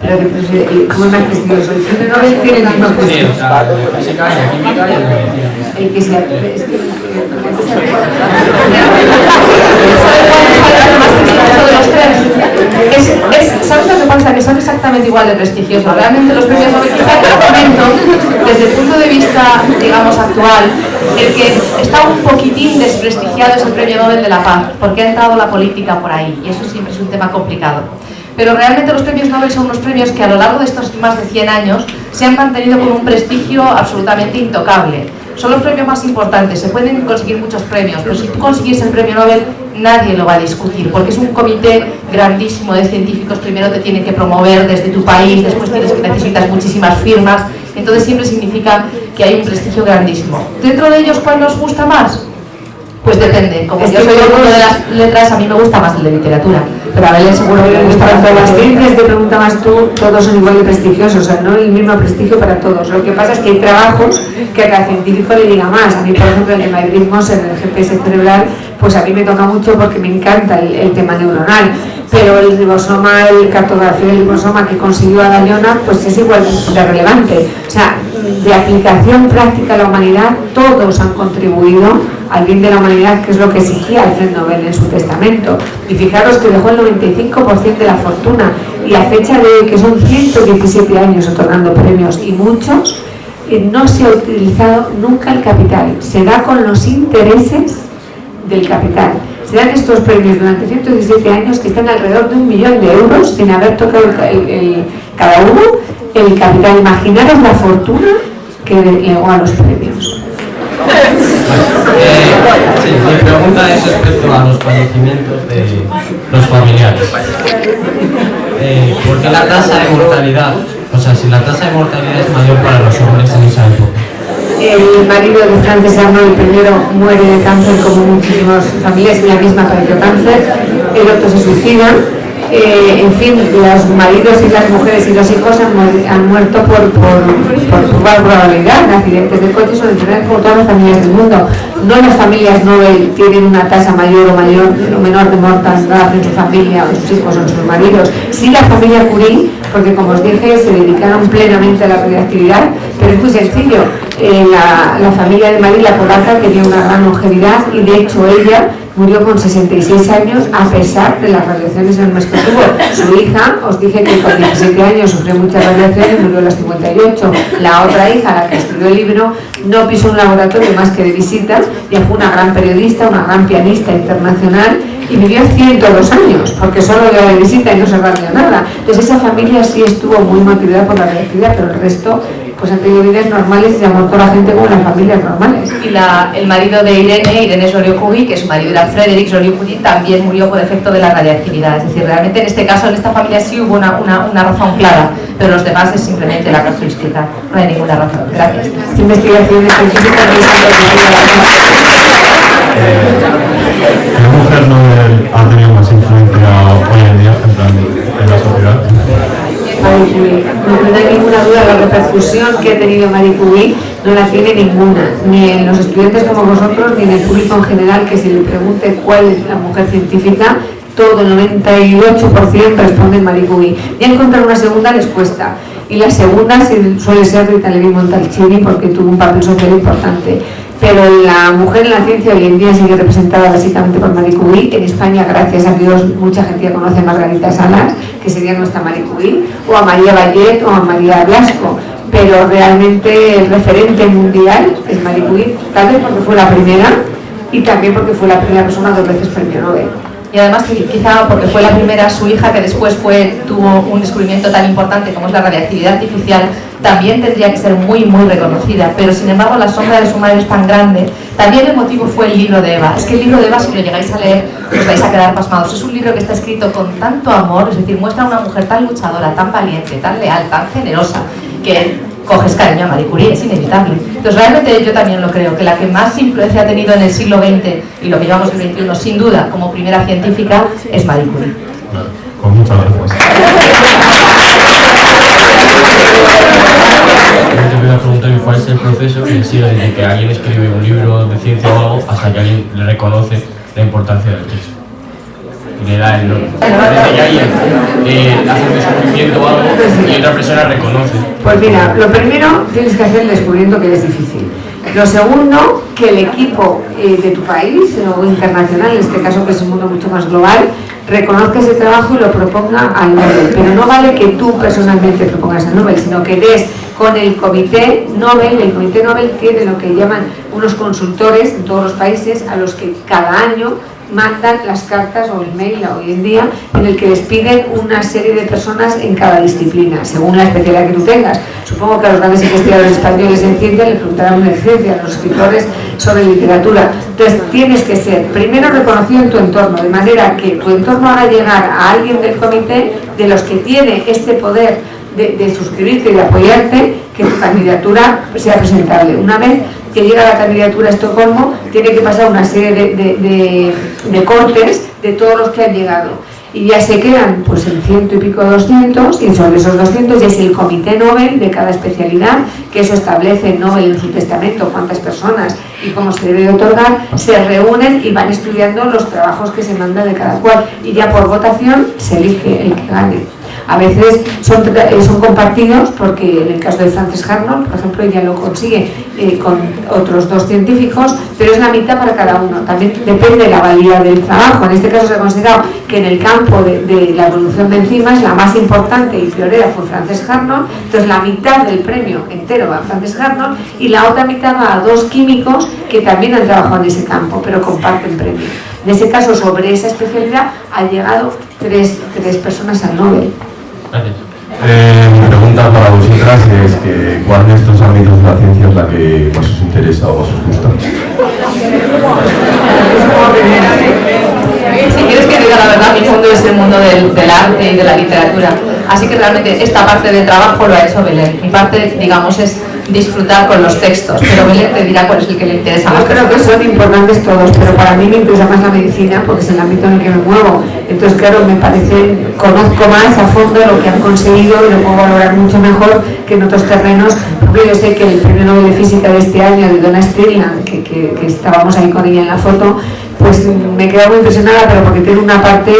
Pero que, ¿cómo es más prestigioso? El premio Nobel tiene el mismo prestigio.
Sí, o sea, de física, de química y de medicina.
El que sea.
¿Sabes lo que pasa? Que son exactamente igual de prestigiosos. Realmente los premios Nobel, quizá en este momento, desde el punto de vista, digamos, actual, el que está un poquitín desprestigiado es el premio Nobel de la Paz, porque ha entrado la política por ahí, y eso siempre es un tema complicado. pero realmente los premios Nobel son unos premios que a lo largo de estos más de 100 años se han mantenido con un prestigio absolutamente intocable. Son los premios más importantes, se pueden conseguir muchos premios, pero si tú consigues el premio Nobel nadie lo va a discutir, porque es un comité grandísimo de científicos, primero te tienen que promover desde tu país, después necesitas muchísimas firmas, entonces siempre significa que hay un prestigio grandísimo. Dentro de ellos, ¿cuál nos gusta más? Pues depende, como yo soy uno de las letras, a mí me gusta más el de literatura, pero a Belén seguro que le gusta
Para
más
todas las
el de
ciencias, te preguntabas tú, todos son igual de prestigiosos, o sea, no el mismo prestigio para todos. Lo que pasa es que hay trabajos que a cada científico le llega más. A mí, por ejemplo, el de algoritmos en el GPS cerebral, pues a mí me toca mucho porque me encanta el tema neuronal. Pero el ribosoma, el cartografía del ribosoma que consiguió Adayona, pues es igual de relevante. O sea, de aplicación práctica a la humanidad, todos han contribuido al bien de la humanidad, que es lo que exigía Alfred Nobel en su testamento. Y fijaros que dejó el 95% de la fortuna, y a fecha de hoy, que son 117 años otorgando premios y muchos, no se ha utilizado nunca el capital, se da con los intereses del capital. Se dan estos premios durante 117 años que están alrededor de 1 millón de euros sin haber tocado cada uno el capital. Imaginaros la fortuna que legó a los premios.
Sí, mi pregunta es respecto a los fallecimientos de los familiares. ¿Por qué la tasa de mortalidad, o sea, si la tasa de mortalidad es mayor para los hombres en esa época?
El marido de Frances Arnold, el primero, muere de cáncer, como muchísimas familias, y la misma padeció cáncer, el otro se suicida. En fin, los maridos y las mujeres y los hijos han muerto por probabilidad de accidentes de coches o de enfermedades, como todas las familias del mundo. No las familias Nobel tienen una tasa mayor o menor de mortalidad en su familia, o en sus hijos o en sus maridos. Sí la familia Curie, porque como os dije, se dedicaron plenamente a la radioactividad, pero es muy sencillo. La familia de Marie, la polaca, tenía una gran longevidad y de hecho ella murió con 66 años a pesar de las radiaciones enormes que tuvo. Su hija, os dije que con 17 años sufrió muchas radiaciones, murió a los 58. La otra hija, la que escribió el libro, no pisó un laboratorio más que de visita, ya fue una gran periodista, una gran pianista internacional y vivió 102 años, porque solo era de visita y no se radió nada. Entonces esa familia sí estuvo muy motivada por la radioactividad, pero el resto pues han tenido vidas normales y se ha muerto la gente como las familias normales.
Y el marido de Irene Joliot-Curie, que su marido era Frédéric Joliot-Curie, también murió por efecto de la radiactividad. Es decir, realmente en este caso, en esta familia sí hubo una razón clara, pero los demás es simplemente la casuística. No hay ninguna razón. Gracias.
Investigaciones científicas
¿Qué mujer Nobel ha tenido más influencia hoy en día en la sociedad?
Marie Curie. No hay ninguna duda, la repercusión que ha tenido Marie Curie no la tiene ninguna, ni en los estudiantes como vosotros, ni en el público en general, que si le pregunte cuál es la mujer científica, todo el 98% responde Marie Curie. Ya encontrar una segunda les cuesta. Y la segunda suele ser Rita Levi-Montalcini, porque tuvo un papel social importante. Pero la mujer en la ciencia hoy en día sigue representada básicamente por Marie Curie. En España, gracias a Dios, mucha gente ya conoce a Margarita Salas, que sería nuestra Marie Curie, o a María Vallet o a María Blasco. Pero realmente el referente mundial es Marie Curie, tal vez porque fue la primera y también porque fue la primera persona 2 veces premio Nobel.
Y además quizá porque fue la primera, su hija, que después tuvo un descubrimiento tan importante como es la radiactividad artificial, también tendría que ser muy reconocida, pero sin embargo la sombra de su madre es tan grande. También el motivo fue el libro de Eva. Es que el libro de Eva, si lo llegáis a leer, os vais a quedar pasmados. Es un libro que está escrito con tanto amor, es decir, muestra a una mujer tan luchadora, tan valiente, tan leal, tan generosa, que coges cariño a Marie Curie, es inevitable. Entonces realmente yo también lo creo, que la que más influencia ha tenido en el siglo XX y lo que llevamos el XXI, sin duda, como primera científica, es Marie Curie.
Claro, pues muchas gracias.
Yo te voy a preguntar cuál es el proceso en sí desde que alguien escribe un libro de ciencia o algo hasta que alguien le reconoce la importancia del texto. Y le da el nombre. Desde que alguien hace un descubrimiento o algo y otra persona reconoce.
Pues mira, lo primero tienes que hacer el descubrimiento, que es difícil. Lo segundo, que el equipo de tu país o internacional, en este caso que es un mundo mucho más global, reconozca ese trabajo y lo proponga al Nobel. Pero no vale que tú personalmente propongas al Nobel, sino que des con el Comité Nobel. El Comité Nobel tiene lo que llaman unos consultores en todos los países a los que cada año mandan las cartas o el mail hoy en día en el que les piden una serie de personas en cada disciplina, según la especialidad que tú tengas. Supongo que a los grandes investigadores españoles en ciencia les preguntarán de ciencia, a los escritores sobre literatura. Entonces tienes que ser primero reconocido en tu entorno, de manera que tu entorno haga llegar a alguien del comité de los que tiene este poder de suscribirte y de apoyarte, que tu candidatura sea presentable. Una vez que llega la candidatura a Estocolmo, tiene que pasar una serie de cortes de todos los que han llegado. Y ya se quedan pues en 100 y pico 200, y sobre esos 200 ya es el comité Nobel de cada especialidad, que eso establece Nobel en su testamento, cuántas personas y cómo se debe otorgar, se reúnen y van estudiando los trabajos que se manda de cada cual, y ya por votación se elige el que gane. A veces son compartidos, porque en el caso de Frances Arnold, por ejemplo, ella lo consigue con otros 2 científicos, pero es la mitad para cada uno. También depende de la valía del trabajo. En este caso se ha considerado que en el campo de la evolución de enzimas la más importante y pionera fue Frances Arnold, entonces la mitad del premio entero va a Frances Arnold y la otra mitad va a 2 químicos que también han trabajado en ese campo, pero comparten premio. En ese caso, sobre esa especialidad, han llegado 3 personas al Nobel.
Gracias.
Mi pregunta para vosotras es que ¿cuál de estos ámbitos de la ciencia es la que más os interesa o más os gusta?
Si quieres que diga la verdad, mi mundo es el mundo del arte y de la literatura. Así que realmente esta parte del trabajo lo ha hecho Belén. Mi parte, digamos, es disfrutar con los textos, pero Belén te dirá cuál es el que le interesa más.
Yo creo que son importantes todos, pero para mí me interesa más la medicina porque es el ámbito en el que me muevo. Entonces, claro, me parece, conozco más a fondo lo que han conseguido y lo puedo valorar mucho mejor que en otros terrenos. Porque yo sé que el premio Nobel de Física de este año de Donna Strickland, que estábamos ahí con ella en la foto, pues me quedé muy impresionada, pero porque tiene una parte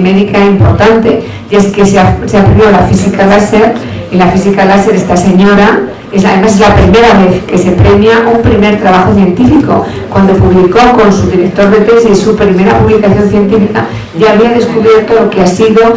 médica importante, y es que se ha aprendido la física láser, y la física láser, esta señora, además es la primera vez que se premia un primer trabajo científico. Cuando publicó con su director de tesis su primera publicación científica, ya había descubierto lo que ha sido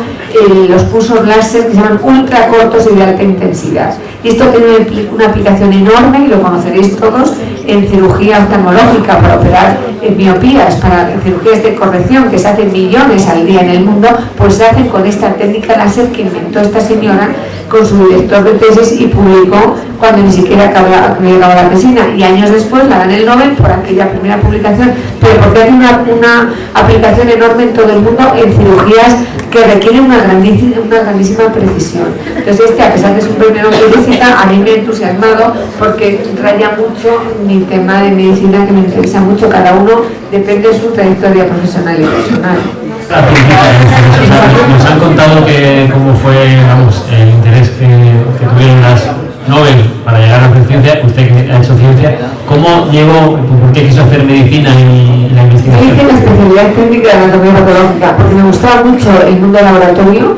los pulsos láser, que se llaman ultracortos y de alta intensidad. Y esto tiene una aplicación enorme, y lo conoceréis todos, en cirugía oftalmológica para operar miopías, para cirugías de corrección, que se hacen millones al día en el mundo, pues se hacen con esta técnica láser que inventó esta señora con su director de tesis y publicó cuando ni siquiera había llegado la resina, y años después la dan el Nobel por aquella primera publicación, pero porque hay una aplicación enorme en todo el mundo en cirugías que requieren una grandísima precisión. Entonces a pesar de su premio Nobel de Física, a mí me ha entusiasmado porque raya mucho mi tema de medicina, que me interesa mucho. Cada uno depende de su trayectoria profesional y personal.
Nos han contado cómo fue, el interés que tuvieron las Nobel para llegar a hacer ciencia. Usted que ha hecho ciencia, ¿cómo llegó, por qué quiso hacer medicina y la investigación?
Yo hice la especialidad técnica de anatomía patológica porque me gustaba mucho el mundo del laboratorio.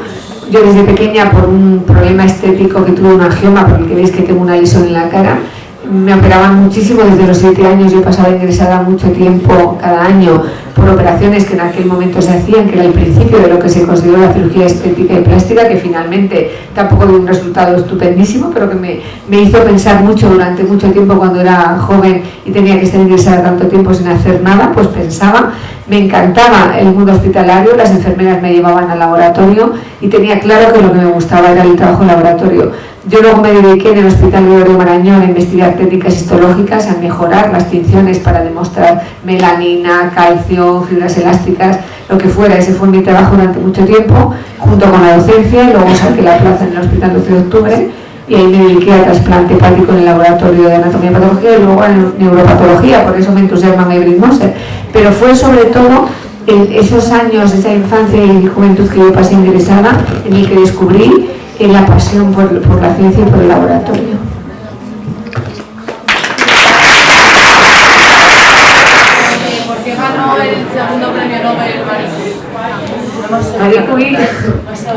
Yo desde pequeña, por un problema estético que tuve, un angioma, por el que veis que tengo una lesión en la cara, me operaban muchísimo desde los 7 años. Yo pasaba ingresada mucho tiempo cada año por operaciones que en aquel momento se hacían, que era el principio de lo que se consideró la cirugía estética y plástica, que finalmente tampoco dio un resultado estupendísimo, pero que me hizo pensar mucho durante mucho tiempo. Cuando era joven y tenía que estar ingresada tanto tiempo sin hacer nada, pues pensaba. Me encantaba el mundo hospitalario, las enfermeras me llevaban al laboratorio y tenía claro que lo que me gustaba era el trabajo en laboratorio. Yo luego me dediqué en el Hospital de Marañón a investigar técnicas histológicas, a mejorar las tinciones para demostrar melanina, calcio, fibras elásticas, lo que fuera. Ese fue mi trabajo durante mucho tiempo, junto con la docencia, y luego saqué la plaza en el Hospital 12 de Octubre, y ahí me dediqué a trasplante hepático en el laboratorio de anatomía patología y luego en neuropatología. Por eso me entusiasma Maybrit Moser. Pero fue sobre todo esos años, esa infancia y juventud que yo pasé ingresada, en el que descubrí la pasión por la ciencia y por el laboratorio.
¿Por qué ganó el segundo premio Nobel
Marie Curie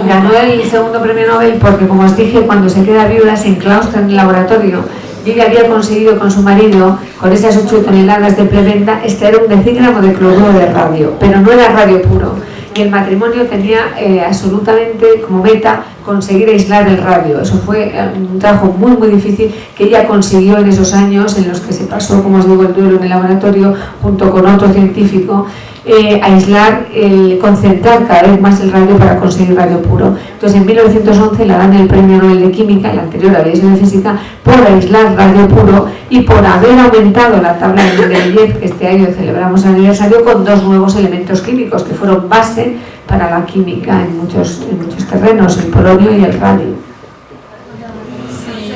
ganó el segundo premio Nobel porque, como os dije, cuando se queda viuda se enclaustra en el laboratorio, y ella había conseguido con su marido, con esas 8 toneladas de prebenda, extraer un decígramo de cloruro de radio, pero no era radio puro. Y el matrimonio tenía absolutamente como meta conseguir aislar el radio. Eso fue un trabajo muy muy difícil que ella consiguió en esos años en los que se pasó, como os digo, el duelo en el laboratorio junto con otro científico, aislar, concentrar cada vez más el radio para conseguir radio puro. Entonces en 1911 le dan el premio Nobel de Química, el anterior había sido de Física, por aislar radio puro y por haber aumentado la tabla de Mendeleev, que este año celebramos el aniversario, con 2 nuevos elementos químicos que fueron base para la química en muchos terrenos, el polonio y el radio.
Sí,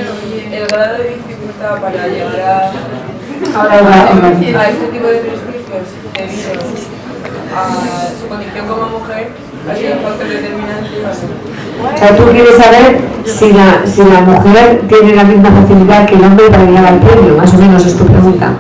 el grado de dificultad para llegar
a
este tipo de prestigios debido a su condición como mujer ha sido un factor determinante.
O sea, tú quieres saber si la mujer tiene la misma facilidad que el hombre para llegar al premio, más o menos es tu pregunta.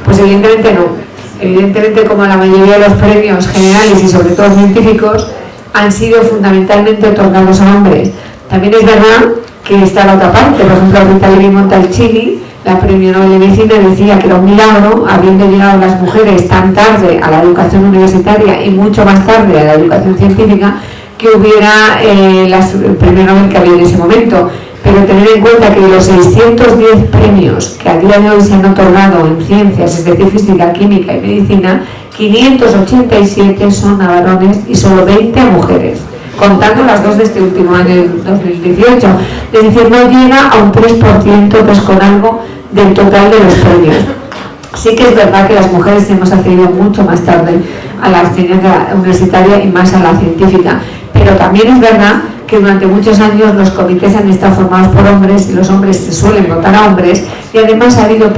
Pues evidentemente no. Evidentemente, como la mayoría de los premios generales y sobre todo científicos han sido fundamentalmente otorgados a hombres. También es verdad que está la otra parte. Por ejemplo, Rita Levi Montalcini, la premio Nobel de Medicina, decía que era un milagro, habiendo llegado las mujeres tan tarde a la educación universitaria y mucho más tarde a la educación científica, que hubiera el premio Nobel que había en ese momento. Pero tener en cuenta que de los 610 premios que a día de hoy se han otorgado en ciencias, es decir, física, química y medicina, 587 son a varones y solo 20 a mujeres, contando las 2 de este último año, 2018. Es decir, no llega a un 3%, pues con algo del total de los premios. Sí que es verdad que las mujeres hemos accedido mucho más tarde a la ciencia universitaria y más a la científica, pero también es verdad que durante muchos años los comités han estado formados por hombres y los hombres se suelen votar a hombres, y además ha habido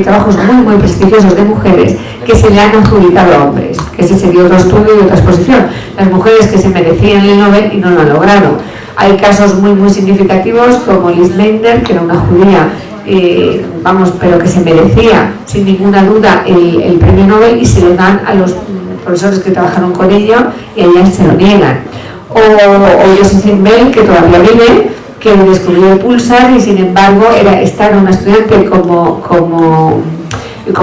trabajos muy prestigiosos de mujeres que se le han adjudicado a hombres, que ese sería otro estudio y otra exposición. Las mujeres que se merecían el Nobel y no lo han logrado. Hay casos muy significativos como Liz Meitner, que era una judía, pero que se merecía sin ninguna duda el premio Nobel, y se lo dan a los profesores que trabajaron con ella y a ellas se lo niegan. O Josephine Bell, que todavía vive, que descubrió el pulsar y sin embargo era una estudiante como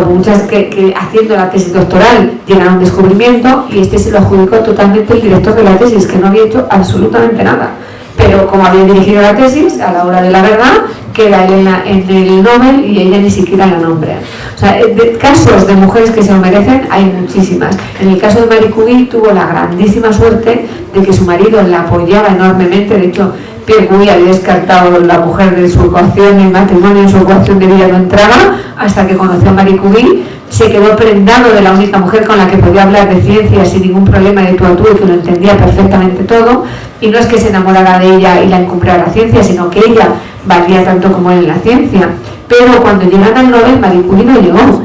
muchas que haciendo la tesis doctoral llegaron a un descubrimiento, y este se lo adjudicó totalmente el director de la tesis, que no había hecho absolutamente nada. Pero como había dirigido la tesis, a la hora de la verdad, queda en el Nobel y ella ni siquiera la nombra. O sea, casos de mujeres que se lo merecen hay muchísimas. En el caso de Marie Curie tuvo la grandísima suerte de que su marido la apoyaba enormemente. De hecho, Pierre Curie había descartado la mujer de su ecuación, el matrimonio en su ecuación de vida no entraba, hasta que conoció a Marie Curie. Se quedó prendado de la única mujer con la que podía hablar de ciencia sin ningún problema de tú a tú y que lo entendía perfectamente todo. Y no es que se enamorara de ella y la encumbrara la ciencia, sino que ella valía tanto como él en la ciencia. Pero cuando llegan al Nobel, Marie Curie no llegó.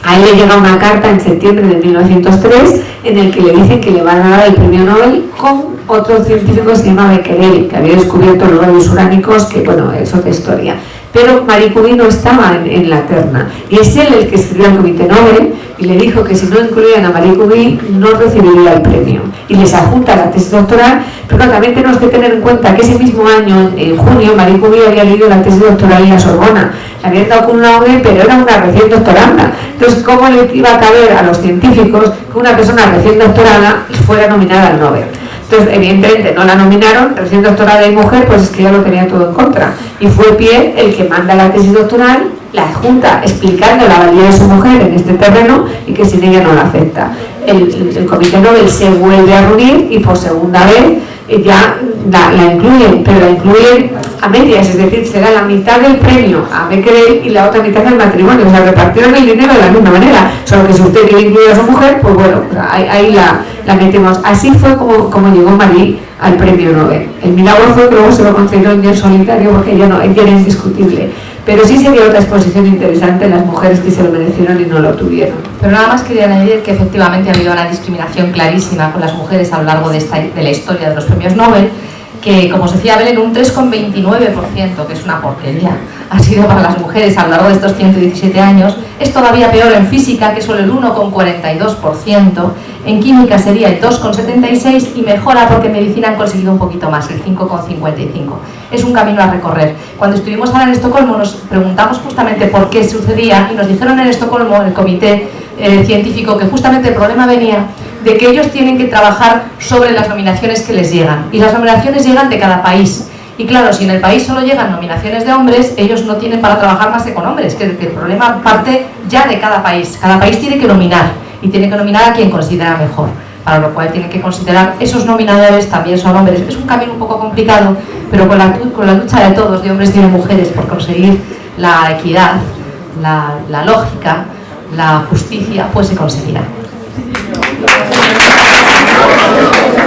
A él le llega una carta en septiembre de 1903 en el que le dicen que le van a dar el premio Nobel con otro científico que se llama Becquerel, que había descubierto los rayos uránicos, que bueno, es otra historia. Pero Marie Curie no estaba en la terna, y es él el que escribió al Comité Nobel y le dijo que si no incluían a Marie Curie no recibiría el premio, y les adjunta la tesis doctoral. Pero también tenemos que tener en cuenta que ese mismo año, en junio, Marie Curie había leído la tesis doctoral en la Sorbona, le habían dado con una orden, pero era una recién doctoranda. Entonces, ¿cómo le iba a caber a los científicos que una persona recién doctorada fuera nominada al Nobel? Entonces, evidentemente, no la nominaron, recién doctorada y mujer, pues es que ya lo tenía todo en contra. Y fue Pierre el que manda la tesis doctoral, la adjunta explicando la valía de su mujer en este terreno y que sin ella no la acepta. El Comité Nobel se vuelve a reunir y por segunda vez ya la incluyen, pero la incluyen a medias, es decir, será la mitad del premio a Becquerel y la otra mitad del matrimonio. O sea, repartieron el dinero de la misma manera, solo que si usted quiere incluir a su mujer, pues bueno, ahí la metemos. Así fue como llegó Marie al premio Nobel. El milagro fue que luego se lo concedió en solitario, porque ella era indiscutible. Pero sí sería otra exposición interesante las mujeres que se lo merecieron y no lo tuvieron.
Pero nada más quería añadir que efectivamente ha habido una discriminación clarísima con las mujeres a lo largo de la historia de los premios Nobel, que, como os decía Belén, un 3,29%, que es una porquería, ha sido para las mujeres a lo largo de estos 117 años. Es todavía peor en física, que es solo el 1,42%, en química sería el 2,76% y mejora porque en medicina han conseguido un poquito más, el 5,55%. Es un camino a recorrer. Cuando estuvimos ahora en Estocolmo nos preguntamos justamente por qué sucedía y nos dijeron en Estocolmo, en el comité científico, que justamente el problema venía de que ellos tienen que trabajar sobre las nominaciones que les llegan. Y las nominaciones llegan de cada país. Y claro, si en el país solo llegan nominaciones de hombres, ellos no tienen para trabajar más que con hombres, que el problema parte ya de cada país. Cada país tiene que nominar, y tiene que nominar a quien considera mejor, para lo cual tienen que considerar esos nominadores también son hombres. Es un camino un poco complicado, pero con la lucha de todos, de hombres y de mujeres, por conseguir la equidad, la lógica, la justicia, pues se conseguirá.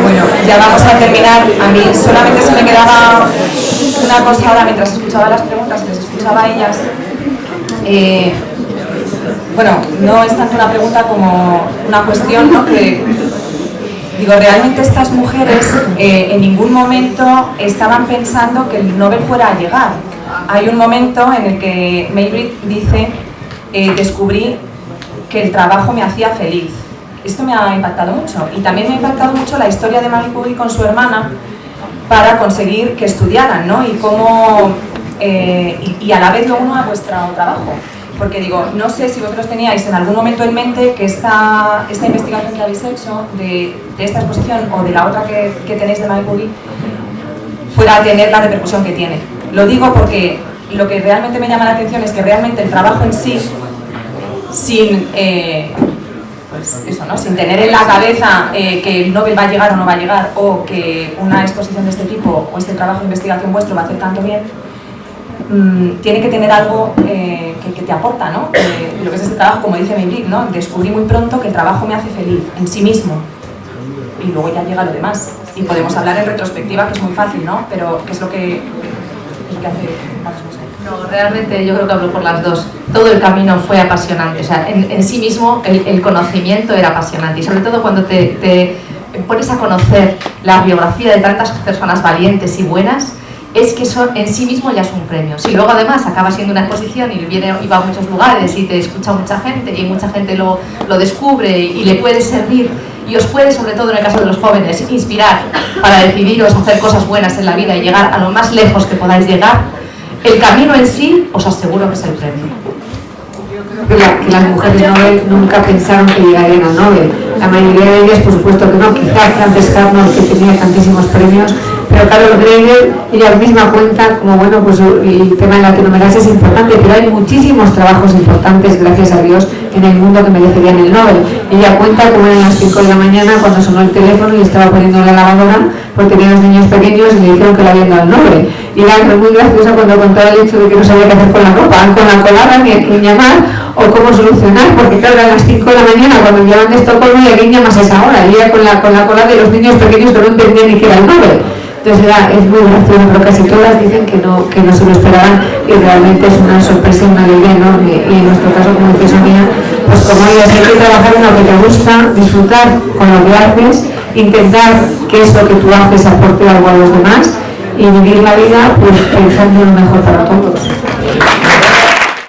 Bueno, ya vamos a terminar. A mí solamente se me quedaba una cosa ahora mientras escuchaba las preguntas, que les escuchaba a ellas. Bueno, no es tanto una pregunta como una cuestión, ¿no? Que digo, realmente estas mujeres en ningún momento estaban pensando que el Nobel fuera a llegar. Hay un momento en el que May-Britt dice, descubrí que el trabajo me hacía feliz. Esto me ha impactado mucho, y también me ha impactado mucho la historia de Marie Curie con su hermana para conseguir que estudiaran, ¿no? Y cómo y a la vez lo uno a vuestro trabajo, porque digo, no sé si vosotros teníais en algún momento en mente que esta investigación que habéis hecho de esta exposición o de la otra que tenéis de Marie Curie fuera a tener la repercusión que tiene. Lo digo porque lo que realmente me llama la atención es que realmente el trabajo en sí, sin pues eso, ¿no? Sin tener en la cabeza que el Nobel va a llegar o no va a llegar, o que una exposición de este tipo o este trabajo de investigación vuestro va a hacer tanto bien, tiene que tener algo que te aporta, ¿no? Lo que es este trabajo, como dice May-Britt, ¿no? Descubrí muy pronto que el trabajo me hace feliz en sí mismo, y luego ya llega lo demás. Y podemos hablar en retrospectiva, que es muy fácil, ¿no? Pero ¿qué es lo que hace?
No, realmente yo creo que hablo por las dos. Todo el camino fue apasionante, o sea, en sí mismo el conocimiento era apasionante, y sobre todo cuando te pones a conocer la biografía de tantas personas valientes y buenas, es que eso en sí mismo ya es un premio. Si luego además acaba siendo una exposición y iba a muchos lugares y te escucha mucha gente y mucha gente lo descubre y le puede servir, y os puede, sobre todo en el caso de los jóvenes, inspirar para decidiros a hacer cosas buenas en la vida y llegar a lo más lejos que podáis llegar, el camino en sí, os aseguro que es el premio.
Que las mujeres Nobel nunca pensaron que llegarían al Nobel. La mayoría de ellas, por supuesto que no. Quizás Frances Hartnell, que tenía tantísimos premios, pero Carol Greger, ella misma cuenta como, bueno, pues el tema de la telomerasia es importante, pero hay muchísimos trabajos importantes, gracias a Dios, en el mundo que merecerían el Nobel. Ella cuenta como eran las 5 de la mañana cuando sonó el teléfono y estaba poniendo la lavadora porque tenía los niños pequeños y le dijeron que le habían dado el Nobel. Y era muy graciosa cuando contaba el hecho de que no sabía qué hacer con la ropa, con la colada, ni a quién llamar o cómo solucionar, porque claro, eran las 5 de la mañana cuando llegaban de Estocolmo y a quién llamas a esa hora, y ella con la colada de los niños pequeños que no entendían ni qué era el Nobel. Entonces es muy gracioso, pero casi todas dicen que no se lo esperaban, y realmente es una sorpresa y una alegría enorme. Y en nuestro caso, como dice Sonia, pues como ellas, hay que trabajar en lo que te gusta, disfrutar con lo que haces, intentar que eso que tú haces aporte algo a los demás y vivir la vida pues pensando en lo mejor para todos.